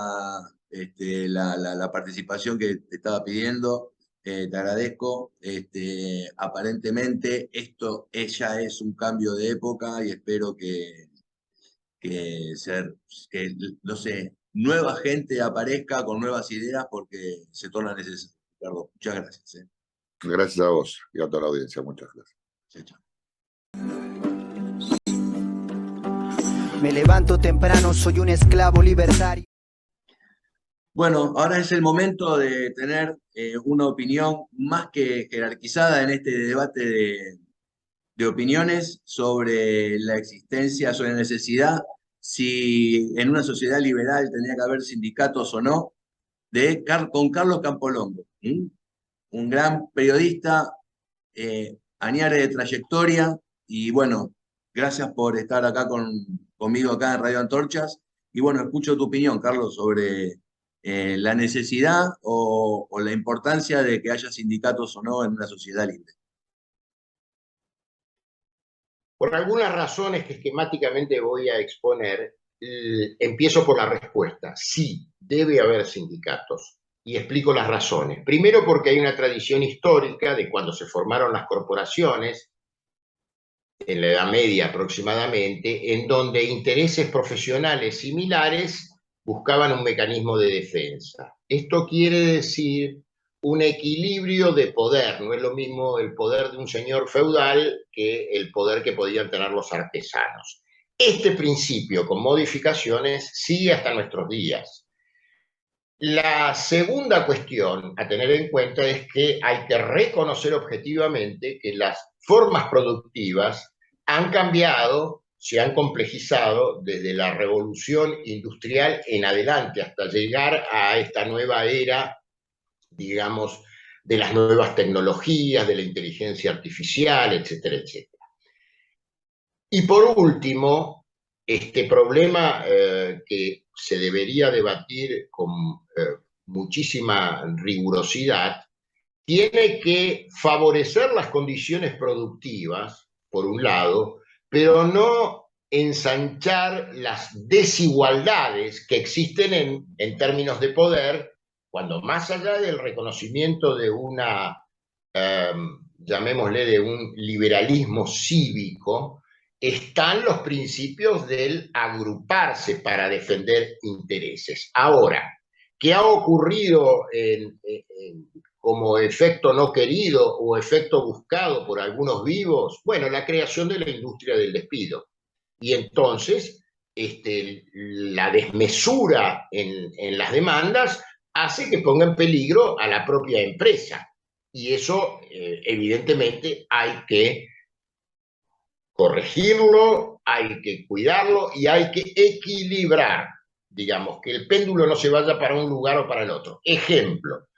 la participación que te estaba pidiendo. Te agradezco. Aparentemente esto ya es un cambio de época y espero que no sé, nueva gente aparezca con nuevas ideas porque se torna necesario. Ricardo, muchas gracias. Gracias a vos y a toda la audiencia. Muchas gracias. Chao, chao. Me levanto temprano, soy un esclavo libertario. Bueno, ahora es el momento de tener una opinión más que jerarquizada en este debate de opiniones sobre la existencia, sobre la necesidad, si en una sociedad liberal tendría que haber sindicatos o no, con Carlos Campolongo, un gran periodista, añares de trayectoria, y bueno, gracias por estar acá conmigo acá en Radio Antorchas, y bueno, escucho tu opinión, Carlos, sobre la necesidad o la importancia de que haya sindicatos o no en una sociedad libre. Por algunas razones que esquemáticamente voy a exponer, empiezo por la respuesta. Sí, debe haber sindicatos. Y explico las razones. Primero, porque hay una tradición histórica de cuando se formaron las corporaciones, en la Edad Media aproximadamente, en donde intereses profesionales similares buscaban un mecanismo de defensa. Esto quiere decir un equilibrio de poder. No es lo mismo el poder de un señor feudal que el poder que podían tener los artesanos. Este principio, con modificaciones, sigue hasta nuestros días. La segunda cuestión a tener en cuenta es que hay que reconocer objetivamente que las formas productivas han cambiado, se han complejizado desde la revolución industrial en adelante hasta llegar a esta nueva era, digamos, de las nuevas tecnologías, de la inteligencia artificial, etcétera, etcétera. Y por último, este problema que se debería debatir con muchísima rigurosidad, tiene que favorecer las condiciones productivas, por un lado, pero no ensanchar las desigualdades que existen en términos de poder, cuando más allá del reconocimiento de una, llamémosle, de un liberalismo cívico, están los principios del agruparse para defender intereses. Ahora, ¿qué ha ocurrido como efecto no querido o efecto buscado por algunos vivos? Bueno, la creación de la industria del despido. Y entonces, la desmesura en las demandas hace que ponga en peligro a la propia empresa. Y eso, evidentemente, hay que corregirlo, hay que cuidarlo y hay que equilibrar, digamos, que el péndulo no se vaya para un lugar o para el otro. Ejemplo,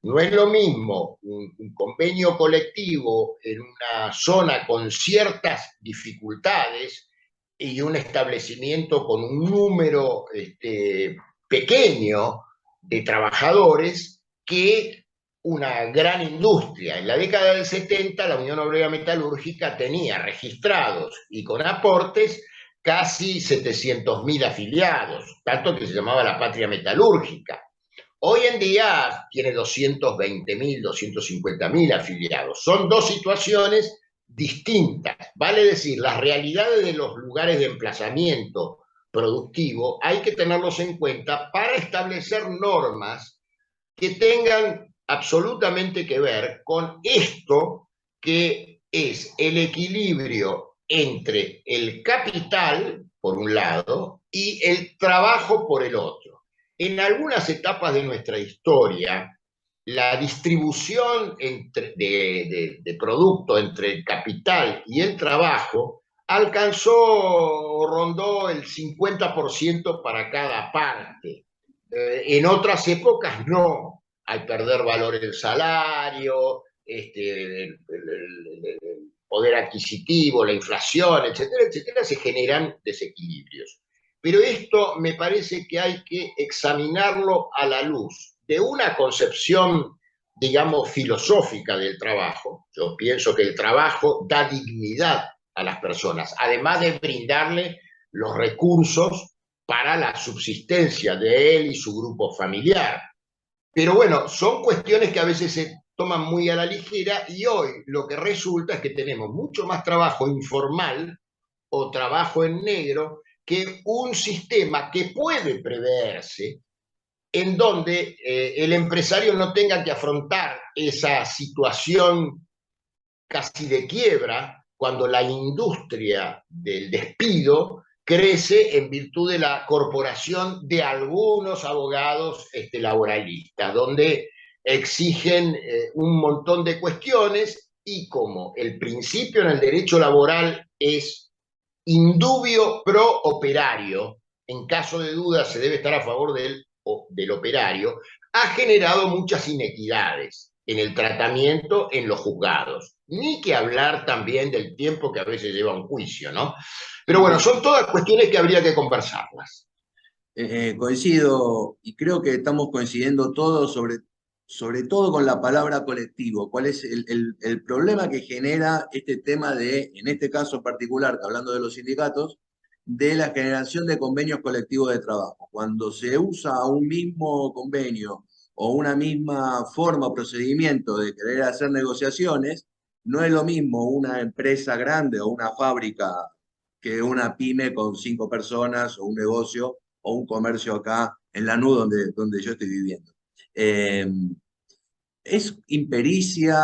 no es lo mismo un convenio colectivo en una zona con ciertas dificultades y un establecimiento con un número pequeño de trabajadores que una gran industria. En la década del 70, la Unión Obrera Metalúrgica tenía registrados y con aportes casi 700.000 afiliados, tanto que se llamaba la patria metalúrgica. Hoy en día tiene 220.000, 250.000 afiliados. Son dos situaciones distintas. Vale decir, las realidades de los lugares de emplazamiento productivo hay que tenerlos en cuenta para establecer normas que tengan absolutamente que ver con esto que es el equilibrio entre el capital, por un lado, y el trabajo por el otro. En algunas etapas de nuestra historia, la distribución de producto entre el capital y el trabajo rondó el 50% para cada parte. En otras épocas no, al perder valor el salario, el poder adquisitivo, la inflación, etcétera, etcétera, se generan desequilibrios. Pero esto me parece que hay que examinarlo a la luz de una concepción, digamos, filosófica del trabajo. Yo pienso que el trabajo da dignidad a las personas, además de brindarle los recursos para la subsistencia de él y su grupo familiar. Pero bueno, son cuestiones que a veces se toman muy a la ligera y hoy lo que resulta es que tenemos mucho más trabajo informal o trabajo en negro que un sistema que puede preverse en donde el empresario no tenga que afrontar esa situación casi de quiebra cuando la industria del despido crece en virtud de la corporación de algunos abogados laboralistas, donde exigen un montón de cuestiones y como el principio en el derecho laboral es indubio pro operario, en caso de duda se debe estar a favor del operario, ha generado muchas inequidades en el tratamiento en los juzgados. Ni que hablar también del tiempo que a veces lleva un juicio, ¿no? Pero bueno, son todas cuestiones que habría que conversarlas. Coincido y creo que estamos coincidiendo todos sobre todo con la palabra colectivo. ¿Cuál es el problema que genera este tema de, en este caso en particular, hablando de los sindicatos, de la generación de convenios colectivos de trabajo? Cuando se usa un mismo convenio o una misma forma o procedimiento de querer hacer negociaciones, no es lo mismo una empresa grande o una fábrica que una pyme con 5 personas o un negocio o un comercio acá en Lanús donde yo estoy viviendo. ¿Es impericia?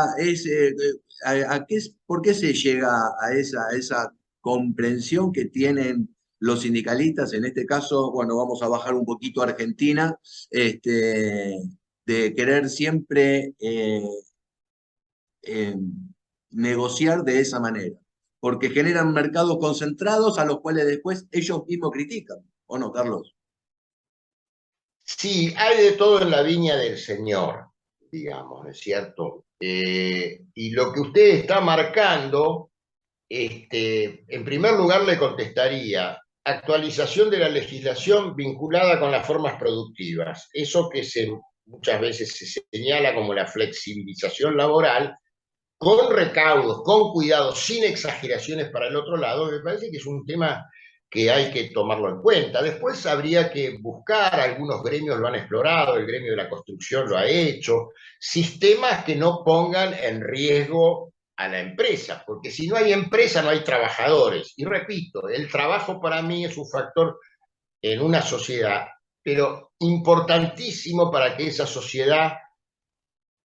¿Por qué se llega a esa comprensión que tienen los sindicalistas? En este caso, bueno, vamos a bajar un poquito a Argentina, de querer siempre negociar de esa manera, porque generan mercados concentrados a los cuales después ellos mismos critican, ¿o no, Carlos? Sí, hay de todo en la viña del Señor, digamos, ¿no es cierto? Y lo que usted está marcando, en primer lugar le contestaría, actualización de la legislación vinculada con las formas productivas. Eso que muchas veces se señala como la flexibilización laboral, con recaudos, con cuidados, sin exageraciones para el otro lado, me parece que es un tema que hay que tomarlo en cuenta. Después habría que buscar, algunos gremios lo han explorado, el gremio de la construcción lo ha hecho, sistemas que no pongan en riesgo a la empresa, porque si no hay empresa no hay trabajadores. Y repito, el trabajo para mí es un factor en una sociedad, pero importantísimo para que esa sociedad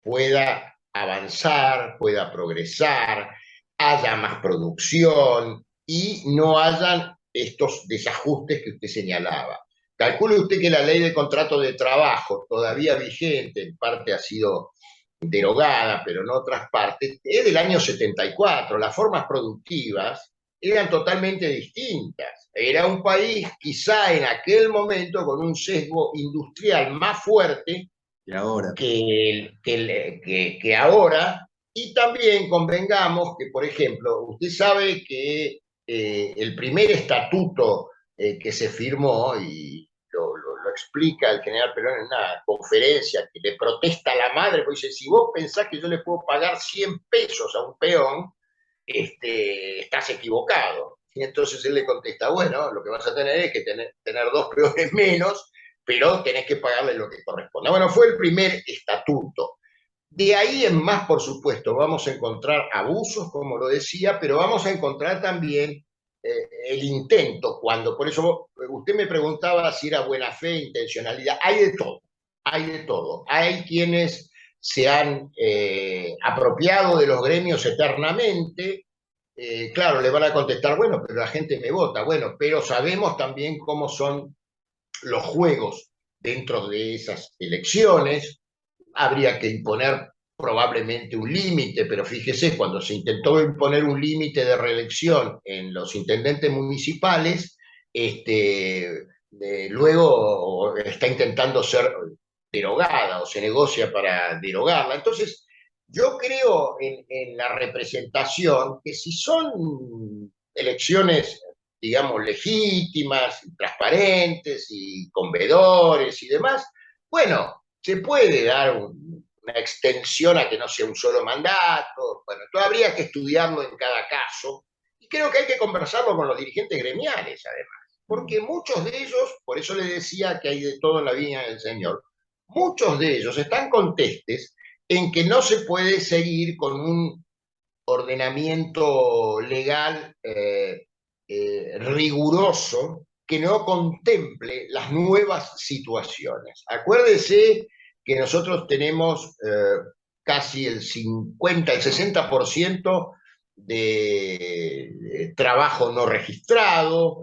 pueda avanzar, pueda progresar, haya más producción y no hayan estos desajustes que usted señalaba. Calcule usted que la ley de contrato de trabajo, todavía vigente, en parte ha sido derogada, pero en otras partes, es del año 74. Las formas productivas eran totalmente distintas. Era un país, quizá en aquel momento, con un sesgo industrial más fuerte que ahora, y también convengamos que, por ejemplo, usted sabe que el primer estatuto que se firmó, y lo explica el general Perón en una conferencia que le protesta a la madre, porque dice, si vos pensás que yo le puedo pagar 100 pesos a un peón, estás equivocado. Y entonces él le contesta, bueno, lo que vas a tener es que tener 2 peones menos, pero tenés que pagarle lo que corresponde. Bueno, fue el primer estatuto. De ahí en más, por supuesto, vamos a encontrar abusos, como lo decía, pero vamos a encontrar también el intento, por eso usted me preguntaba si era buena fe, intencionalidad, hay de todo, hay de todo. Hay quienes se han apropiado de los gremios eternamente, claro, le van a contestar, bueno, pero la gente me vota. Bueno, pero sabemos también cómo son los juegos dentro de esas elecciones. Habría que imponer probablemente un límite, pero fíjese, cuando se intentó imponer un límite de reelección en los intendentes municipales, luego está intentando ser derogada o se negocia para derogarla. Entonces, yo creo en la representación, que si son elecciones, digamos, legítimas, transparentes y con veedores y demás, bueno, se puede dar una extensión a que no sea un solo mandato. Bueno, esto habría que estudiarlo en cada caso, y creo que hay que conversarlo con los dirigentes gremiales, además, porque muchos de ellos, por eso les decía que hay de todo en la viña del Señor, muchos de ellos están contestes en que no se puede seguir con un ordenamiento legal riguroso que no contemple las nuevas situaciones. Acuérdese que nosotros tenemos casi el 50, el 60% de trabajo no registrado,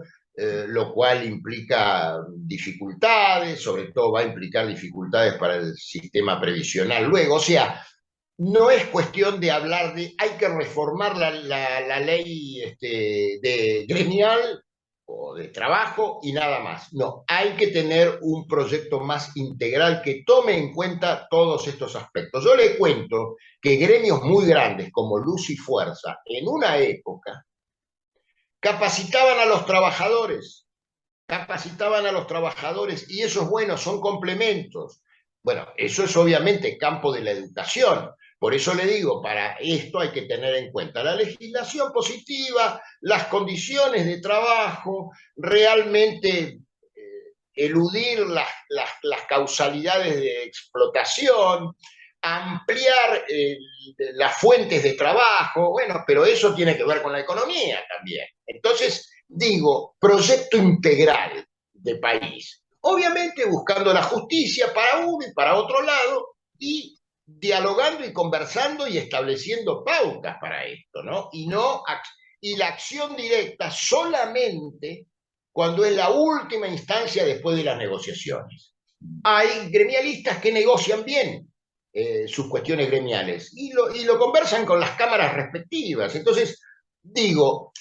lo cual implica dificultades, sobre todo va a implicar dificultades para el sistema previsional luego. O sea, no es cuestión de hablar de hay que reformar la ley de gremial o de trabajo y nada más. No, hay que tener un proyecto más integral que tome en cuenta todos estos aspectos. Yo le cuento que gremios muy grandes como Luz y Fuerza, en una época, capacitaban a los trabajadores, y eso es bueno, son complementos. Bueno, eso es obviamente campo de la educación. Por eso le digo, para esto hay que tener en cuenta la legislación positiva, las condiciones de trabajo, realmente eludir las causalidades de explotación, ampliar las fuentes de trabajo, bueno, pero eso tiene que ver con la economía también. Entonces, digo, proyecto integral de país, obviamente buscando la justicia para uno y para otro lado, y dialogando y conversando y estableciendo pautas para esto, ¿no? Y la acción directa solamente cuando es la última instancia después de las negociaciones. Hay gremialistas que negocian bien sus cuestiones gremiales y lo conversan con las cámaras respectivas. Entonces, digo,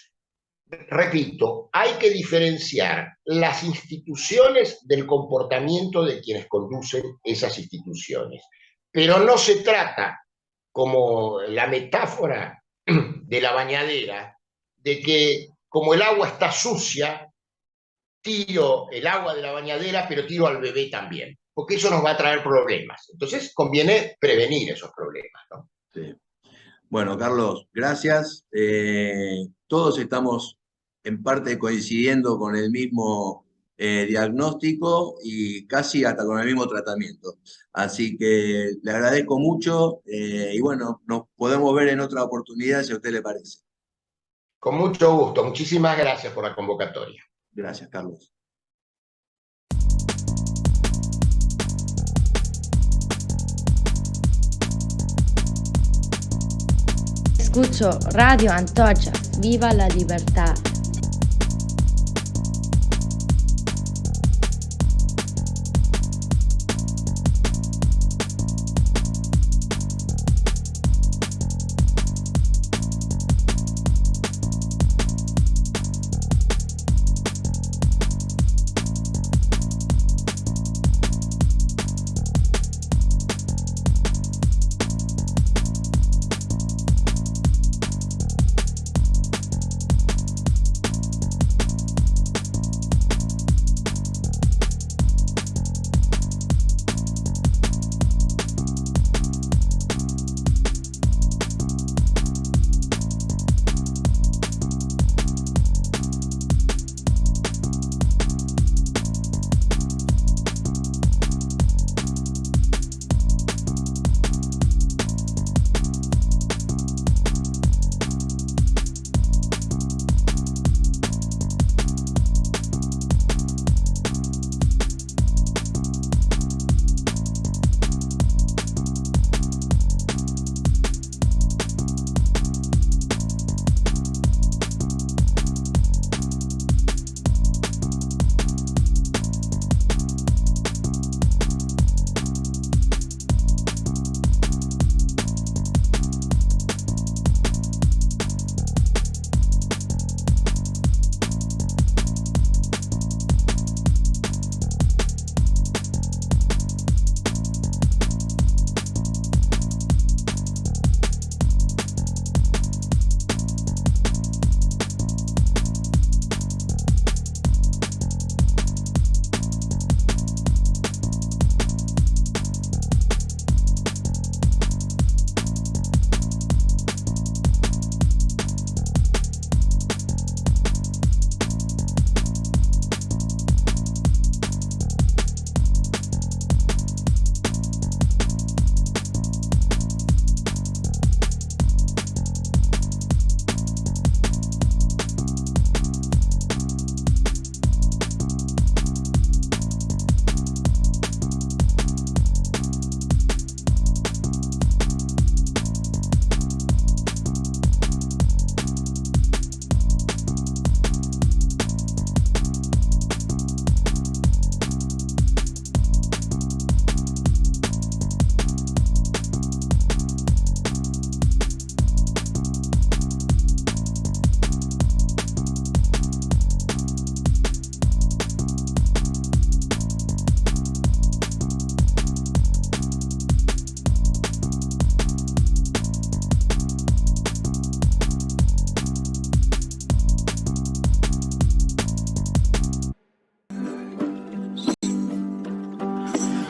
repito, hay que diferenciar las instituciones del comportamiento de quienes conducen esas instituciones. Pero no se trata, como la metáfora de la bañadera, de que como el agua está sucia, tiro el agua de la bañadera, pero tiro al bebé también, porque eso nos va a traer problemas. Entonces conviene prevenir esos problemas, ¿no? Sí. Bueno, Carlos, gracias. Todos estamos en parte coincidiendo con el mismo diagnóstico y casi hasta con el mismo tratamiento. Así que le agradezco mucho y bueno, nos podemos ver en otra oportunidad si a usted le parece. Con mucho gusto. Muchísimas gracias por la convocatoria. Gracias, Carlos. Escucho Radio Antorcha. Viva la libertad.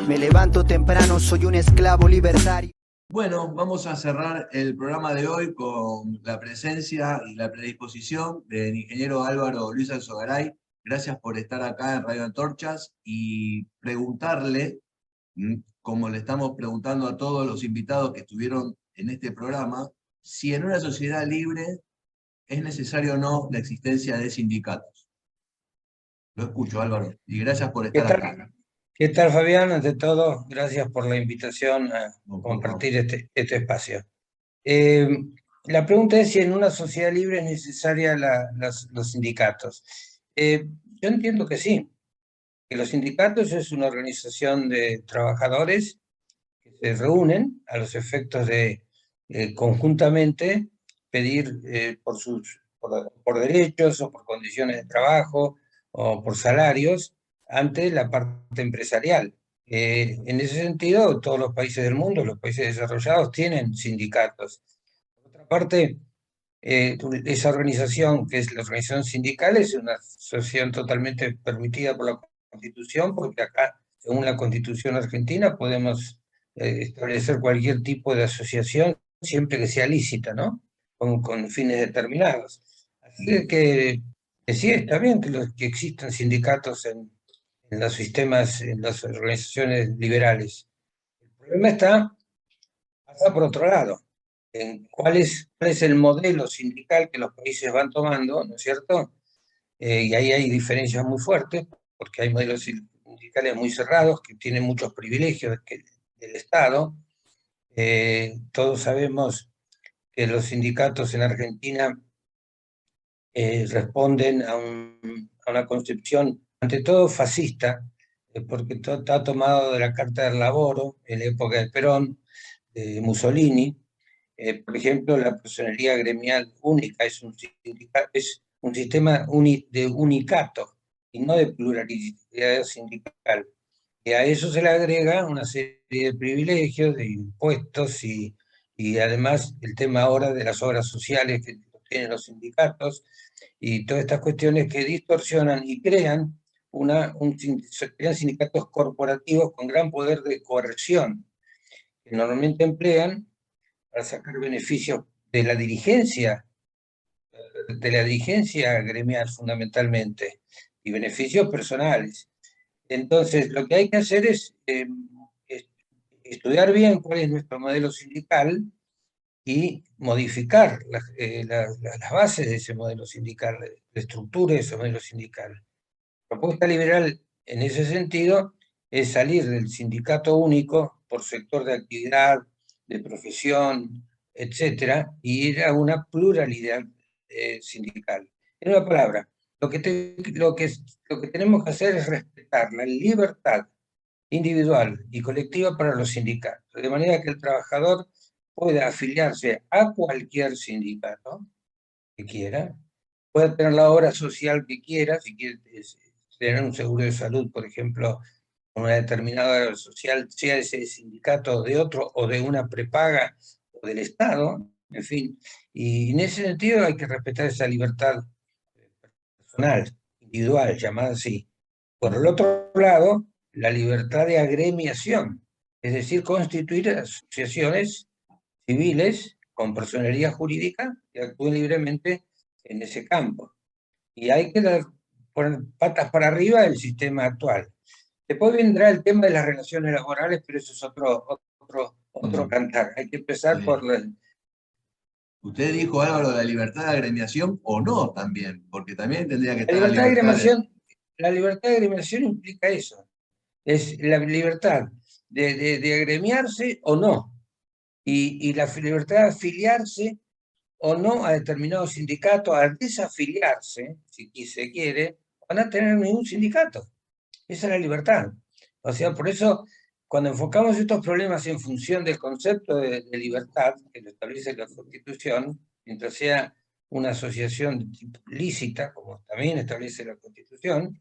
Me levanto temprano, soy un esclavo libertario. Bueno, vamos a cerrar el programa de hoy con la presencia y la predisposición del ingeniero Álvaro Luis Alzogaray. Gracias por estar acá en Radio Antorchas y preguntarle, como le estamos preguntando a todos los invitados que estuvieron en este programa, si en una sociedad libre es necesario o no la existencia de sindicatos. Lo escucho, Álvaro, y gracias por estar acá. ¿Qué tal, Fabián? Ante todo, gracias por la invitación a compartir este espacio. La pregunta es si en una sociedad libre es necesaria los sindicatos. Yo entiendo que sí, que los sindicatos es una organización de trabajadores que se reúnen a los efectos de conjuntamente pedir por derechos o por condiciones de trabajo o por salarios ante la parte empresarial. En ese sentido, todos los países del mundo, los países desarrollados, tienen sindicatos. Por otra parte, esa organización, que es la organización sindical, es una asociación totalmente permitida por la Constitución, porque acá, según la Constitución argentina, podemos establecer cualquier tipo de asociación siempre que sea lícita, ¿no? Con fines determinados. Así que sí, está bien que existan sindicatos en los sistemas, en las organizaciones liberales. El problema pasa por otro lado, en cuál es el modelo sindical que los países van tomando, ¿no es cierto? Y ahí hay diferencias muy fuertes, porque hay modelos sindicales muy cerrados que tienen muchos privilegios del Estado. Todos sabemos que los sindicatos en Argentina responden a una concepción, ante todo fascista, porque todo está tomado de la Carta del Laboro, en la época de Perón, de Mussolini. Por ejemplo, la personería gremial única es un sistema de unicato y no de pluralidad sindical. Y a eso se le agrega una serie de privilegios, de impuestos y además el tema ahora de las obras sociales que tienen los sindicatos y todas estas cuestiones que distorsionan y crean sindicatos corporativos con gran poder de coerción, que normalmente emplean para sacar beneficios de la dirigencia gremial fundamentalmente, y beneficios personales. Entonces, lo que hay que hacer es estudiar bien cuál es nuestro modelo sindical y modificar las bases de ese modelo sindical, la estructura de ese modelo sindical. La propuesta liberal en ese sentido es salir del sindicato único por sector de actividad, de profesión, etcétera, y ir a una pluralidad sindical. En una palabra, lo que tenemos que hacer es respetar la libertad individual y colectiva para los sindicatos, de manera que el trabajador pueda afiliarse a cualquier sindicato que quiera, pueda tener la obra social que quiera, si quiere tener un seguro de salud, por ejemplo, con una determinada obra social, sea ese sindicato de otro o de una prepaga o del Estado, en fin. Y en ese sentido hay que respetar esa libertad personal, individual, llamada así. Por el otro lado, la libertad de agremiación, es decir, constituir asociaciones civiles con personería jurídica que actúen libremente en ese campo. Y hay que poner patas para arriba el sistema actual. Después vendrá el tema de las relaciones laborales, pero eso es otro cantar. Hay que empezar por Usted dijo, Álvaro, la libertad de agremiación o no también, porque también tendría que estar la libertad de agremiación. La libertad de agremiación implica eso. Es la libertad de agremiarse o no. Y la libertad de afiliarse o no a determinados sindicatos, a desafiliarse, si se quiere, o no tener ningún sindicato. Esa es la libertad. O sea, por eso, cuando enfocamos estos problemas en función del concepto de libertad, que lo establece la Constitución, mientras sea una asociación lícita, como también establece la Constitución,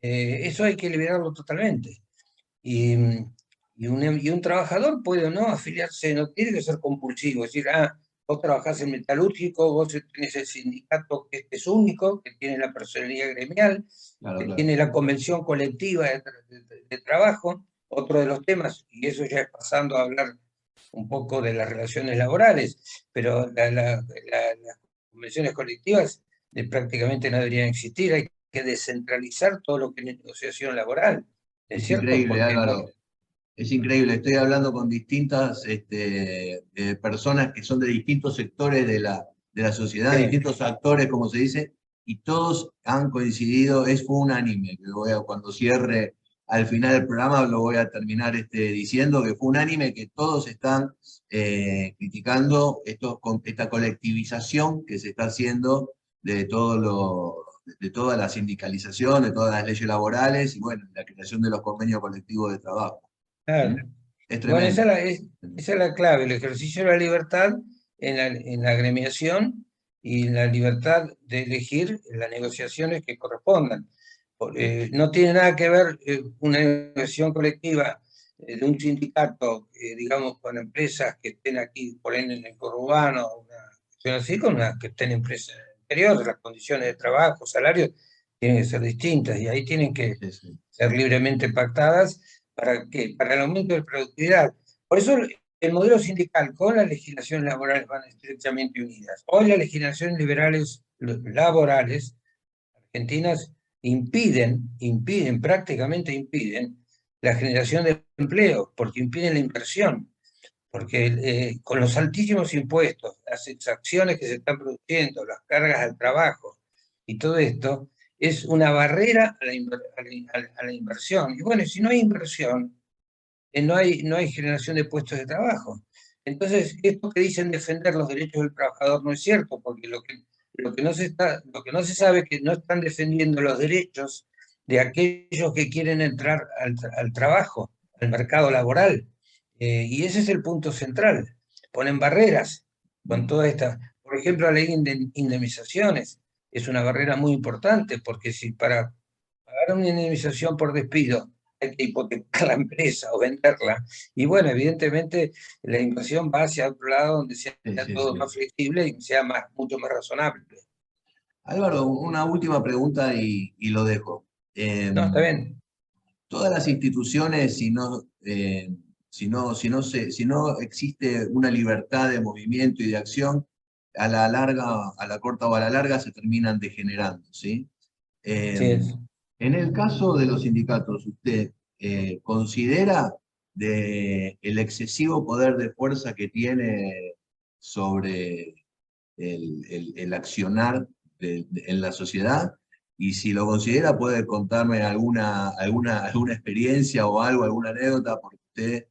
eso hay que liberarlo totalmente. Y un trabajador puede o no afiliarse, no tiene que ser compulsivo, es decir, vos trabajás en metalúrgico, vos tenés el sindicato que es único, que tiene la personería gremial, que tiene la convención colectiva de trabajo, otro de los temas, y eso ya es pasando a hablar un poco de las relaciones laborales, pero las convenciones colectivas prácticamente no deberían existir, hay que descentralizar todo lo que es negociación laboral. ¿Es cierto? Increíble, Porque Álvaro. Es increíble, estoy hablando con distintas personas que son de distintos sectores de la sociedad, Sí. distintos actores, como se dice, y todos han coincidido, fue unánime, que cuando cierre al final del programa lo voy a terminar diciendo que fue unánime, que todos están criticando esta colectivización que se está haciendo de de toda la sindicalización, de todas las leyes laborales y bueno, la creación de los convenios colectivos de trabajo. Claro. Es Bueno, tremendo. esa es la clave, el ejercicio de la libertad en la agremiación y la libertad de elegir las negociaciones que correspondan. No tiene nada que ver una negociación colectiva de un sindicato, digamos, con empresas que estén aquí, por ejemplo, en el conurbano, una cuestión así, con una que estén en empresas interiores, las condiciones de trabajo, salarios, tienen que ser distintas y ahí tienen que ser libremente pactadas. ¿Para qué? Para el aumento de productividad. Por eso el modelo sindical con las legislaciones laborales van estrechamente unidas. Hoy las legislaciones laborales argentinas prácticamente impiden la generación de empleo, porque impiden la inversión, porque con los altísimos impuestos, las exacciones que se están produciendo, las cargas al trabajo y todo esto, es una barrera a la inversión. Y bueno, si no hay inversión, no hay generación de puestos de trabajo. Entonces, esto que dicen defender los derechos del trabajador no es cierto, porque lo que no se sabe es que no están defendiendo los derechos de aquellos que quieren entrar al trabajo, al mercado laboral. Y ese es el punto central. Ponen barreras con toda esta, por ejemplo, la ley de indemnizaciones es una barrera muy importante, porque si para pagar una indemnización por despido hay que hipotecar la empresa o venderla, y bueno, evidentemente la inversión va hacia otro lado donde sea todo más flexible y sea mucho más razonable. Álvaro, una última pregunta y lo dejo. No, está bien. Todas las instituciones, si no existe una libertad de movimiento y de acción, a la larga, a la corta o a la larga, se terminan degenerando, ¿sí? En el caso de los sindicatos, ¿usted considera el excesivo poder de fuerza que tiene sobre el accionar en la sociedad? Y si lo considera, puede contarme alguna experiencia o algo, alguna anécdota, porque usted,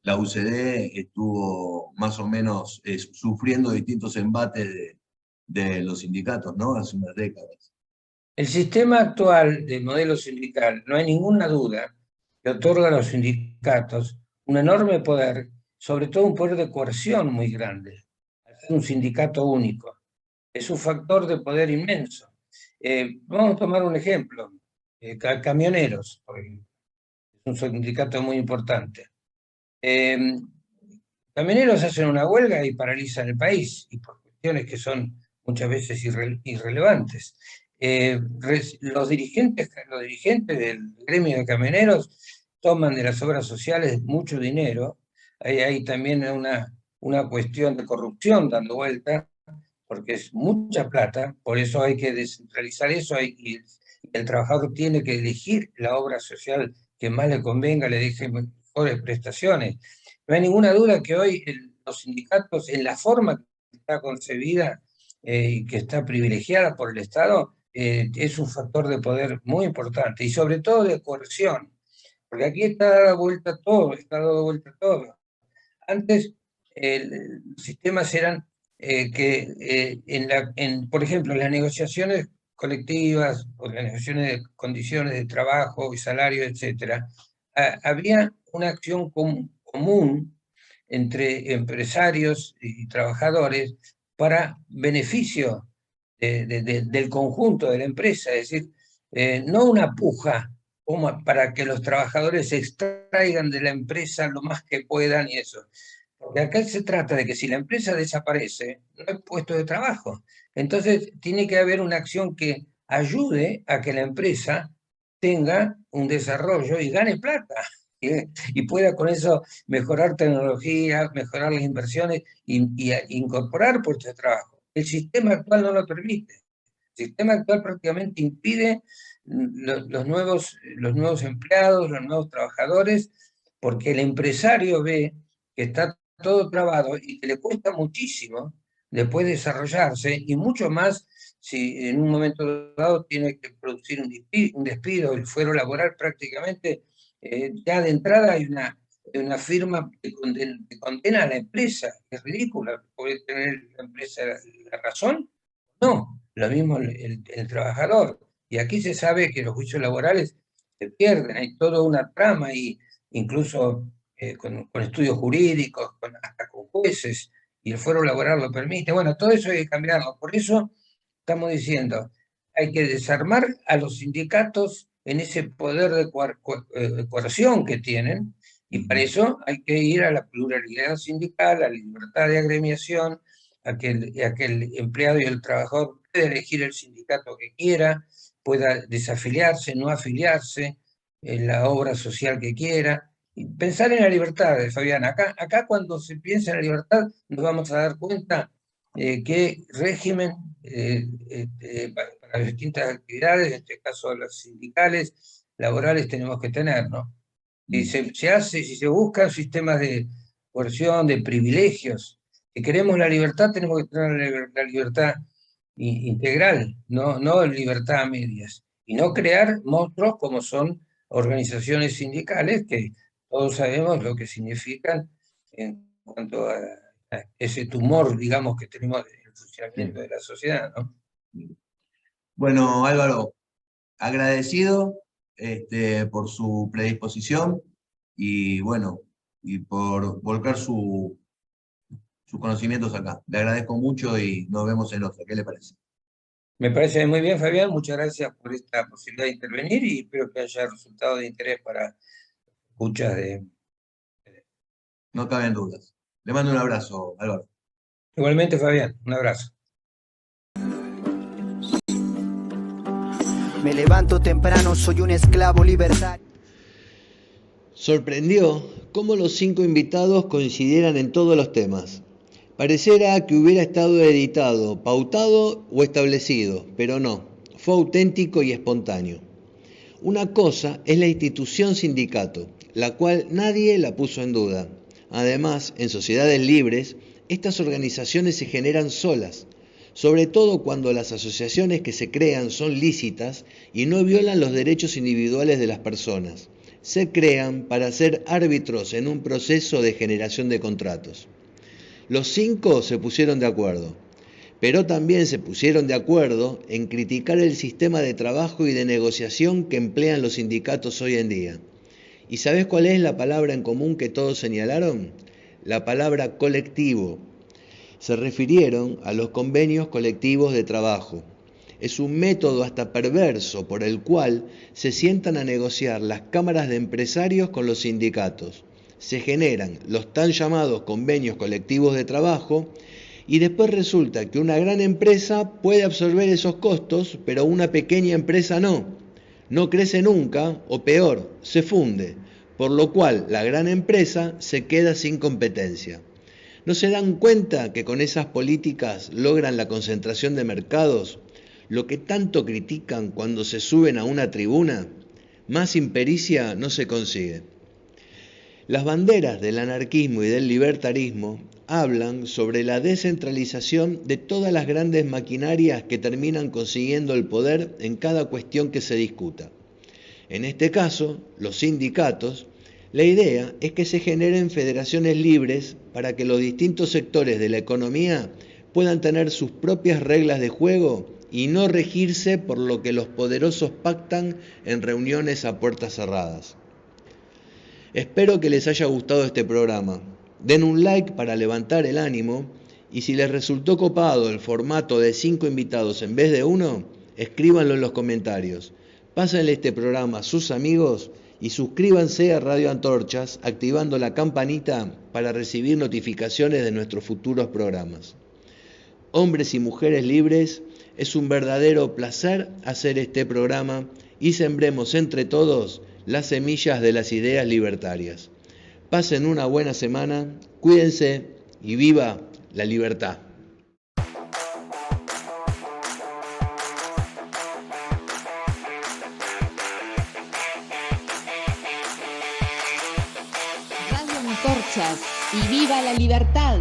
la UCD estuvo más o menos sufriendo distintos embates de los sindicatos, ¿no? Hace unas décadas. El sistema actual del modelo sindical, no hay ninguna duda, que otorga a los sindicatos un enorme poder, sobre todo un poder de coerción muy grande. Es un sindicato único. Es un factor de poder inmenso. Vamos a tomar un ejemplo. Camioneros, por ejemplo. Es un sindicato muy importante. Camioneros hacen una huelga y paralizan el país, y por cuestiones que son muchas veces irrelevantes. Los dirigentes del gremio de camioneros toman de las obras sociales mucho dinero. Hay también una cuestión de corrupción dando vuelta, porque es mucha plata, por eso hay que descentralizar eso, y el trabajador tiene que elegir la obra social que más le convenga, le deje mejores prestaciones. No hay ninguna duda que hoy los sindicatos, en la forma que está concebida y que está privilegiada por el Estado, es un factor de poder muy importante, y sobre todo de coerción, porque aquí está dado vuelta todo, Antes los sistemas eran por ejemplo, en las negociaciones colectivas, o las negociaciones de condiciones de trabajo y salario, etc., había una acción común entre empresarios y trabajadores para beneficio del conjunto de la empresa, es decir, no una puja para que los trabajadores se extraigan de la empresa lo más que puedan y eso. Porque acá se trata de que si la empresa desaparece, no hay puesto de trabajo. Entonces tiene que haber una acción que ayude a que la empresa tenga un desarrollo y gane plata. y pueda con eso mejorar tecnología, mejorar las inversiones y incorporar puestos de trabajo. El sistema actual no lo permite. El sistema actual prácticamente impide los nuevos empleados, los nuevos trabajadores, porque el empresario ve que está todo trabado y que le cuesta muchísimo después desarrollarse, y mucho más si en un momento dado tiene que producir un despido, el fuero laboral prácticamente, ya de entrada hay una firma que condena a la empresa. Es ridícula. ¿Puede tener la empresa la razón? No, lo mismo el trabajador. Y aquí se sabe que los juicios laborales se pierden, hay toda una trama, y incluso con estudios jurídicos, hasta con jueces, y el fuero laboral lo permite. Bueno, todo eso hay que cambiarlo. Por eso estamos diciendo, hay que desarmar a los sindicatos en ese poder de coerción que tienen, y para eso hay que ir a la pluralidad sindical, a la libertad de agremiación, a que el empleado y el trabajador pueda elegir el sindicato que quiera, pueda desafiliarse, no afiliarse, en la obra social que quiera. Y pensar en la libertad, Fabián. Acá cuando se piensa en la libertad nos vamos a dar cuenta qué régimen para las distintas actividades, en este caso las sindicales, laborales, tenemos que tener, ¿no? Si se buscan sistemas de coerción, de privilegios, si queremos la libertad, tenemos que tener la libertad integral, no libertad a medias, y no crear monstruos como son organizaciones sindicales, que todos sabemos lo que significan en cuanto a ese tumor, digamos, que tenemos en el funcionamiento de la sociedad, ¿no? Bueno, Álvaro, agradecido por su predisposición y bueno, y por volcar sus conocimientos acá. Le agradezco mucho y nos vemos en otra. ¿Qué le parece? Me parece muy bien, Fabián. Muchas gracias por esta posibilidad de intervenir, y espero que haya resultado de interés para escuchas de... No caben dudas. Le mando un abrazo, Álvaro. Igualmente, Fabián, un abrazo. Me levanto temprano, soy un esclavo libertario. Sorprendió cómo los 5 invitados coincidieran en todos los temas. Pareciera que hubiera estado editado, pautado o establecido, pero no, fue auténtico y espontáneo. Una cosa es la institución sindicato, la cual nadie la puso en duda. Además, en sociedades libres, estas organizaciones se generan solas, sobre todo cuando las asociaciones que se crean son lícitas y no violan los derechos individuales de las personas. Se crean para ser árbitros en un proceso de generación de contratos. Los 5 se pusieron de acuerdo, pero también se pusieron de acuerdo en criticar el sistema de trabajo y de negociación que emplean los sindicatos hoy en día. ¿Y sabés cuál es la palabra en común que todos señalaron? La palabra colectivo. Se refirieron a los convenios colectivos de trabajo. Es un método hasta perverso por el cual se sientan a negociar las cámaras de empresarios con los sindicatos. Se generan los tan llamados convenios colectivos de trabajo y después resulta que una gran empresa puede absorber esos costos, pero una pequeña empresa no. No crece nunca, o peor, se funde, por lo cual la gran empresa se queda sin competencia. ¿No se dan cuenta que con esas políticas logran la concentración de mercados? Lo que tanto critican cuando se suben a una tribuna, más impericia no se consigue. Las banderas del anarquismo y del libertarismo hablan sobre la descentralización de todas las grandes maquinarias que terminan consiguiendo el poder en cada cuestión que se discuta. En este caso, los sindicatos, la idea es que se generen federaciones libres para que los distintos sectores de la economía puedan tener sus propias reglas de juego y no regirse por lo que los poderosos pactan en reuniones a puertas cerradas. Espero que les haya gustado este programa. Den un like para levantar el ánimo, y si les resultó copado el formato de 5 invitados en vez de 1, escríbanlo en los comentarios. Pásenle este programa a sus amigos y suscríbanse a Radio Antorchas activando la campanita para recibir notificaciones de nuestros futuros programas. Hombres y mujeres libres, es un verdadero placer hacer este programa y sembremos entre todos las semillas de las ideas libertarias. Pasen una buena semana, cuídense y viva la libertad. Radio Antorchas y viva la libertad.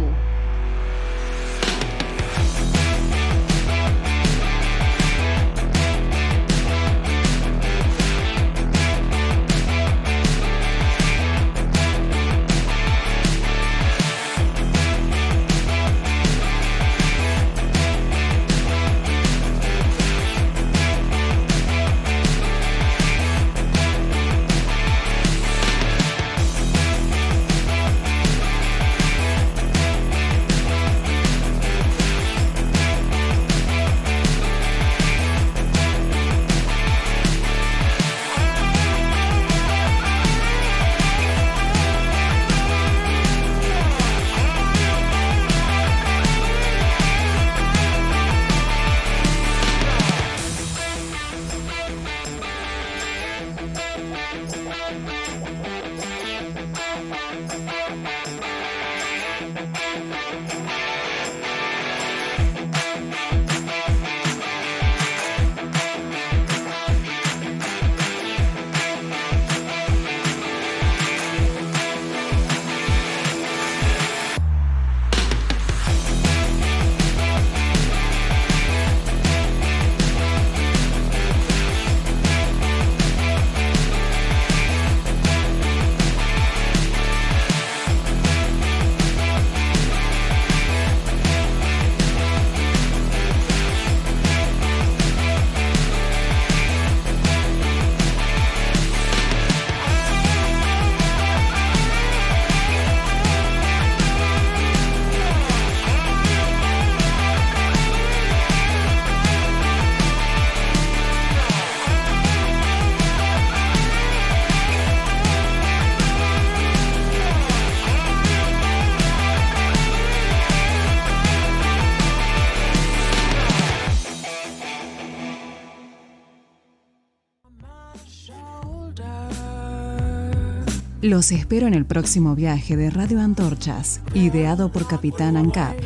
Los espero en el próximo viaje de Radio Antorchas, ideado por Capitán ANCAP.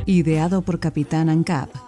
Ideado por Capitán ANCAP.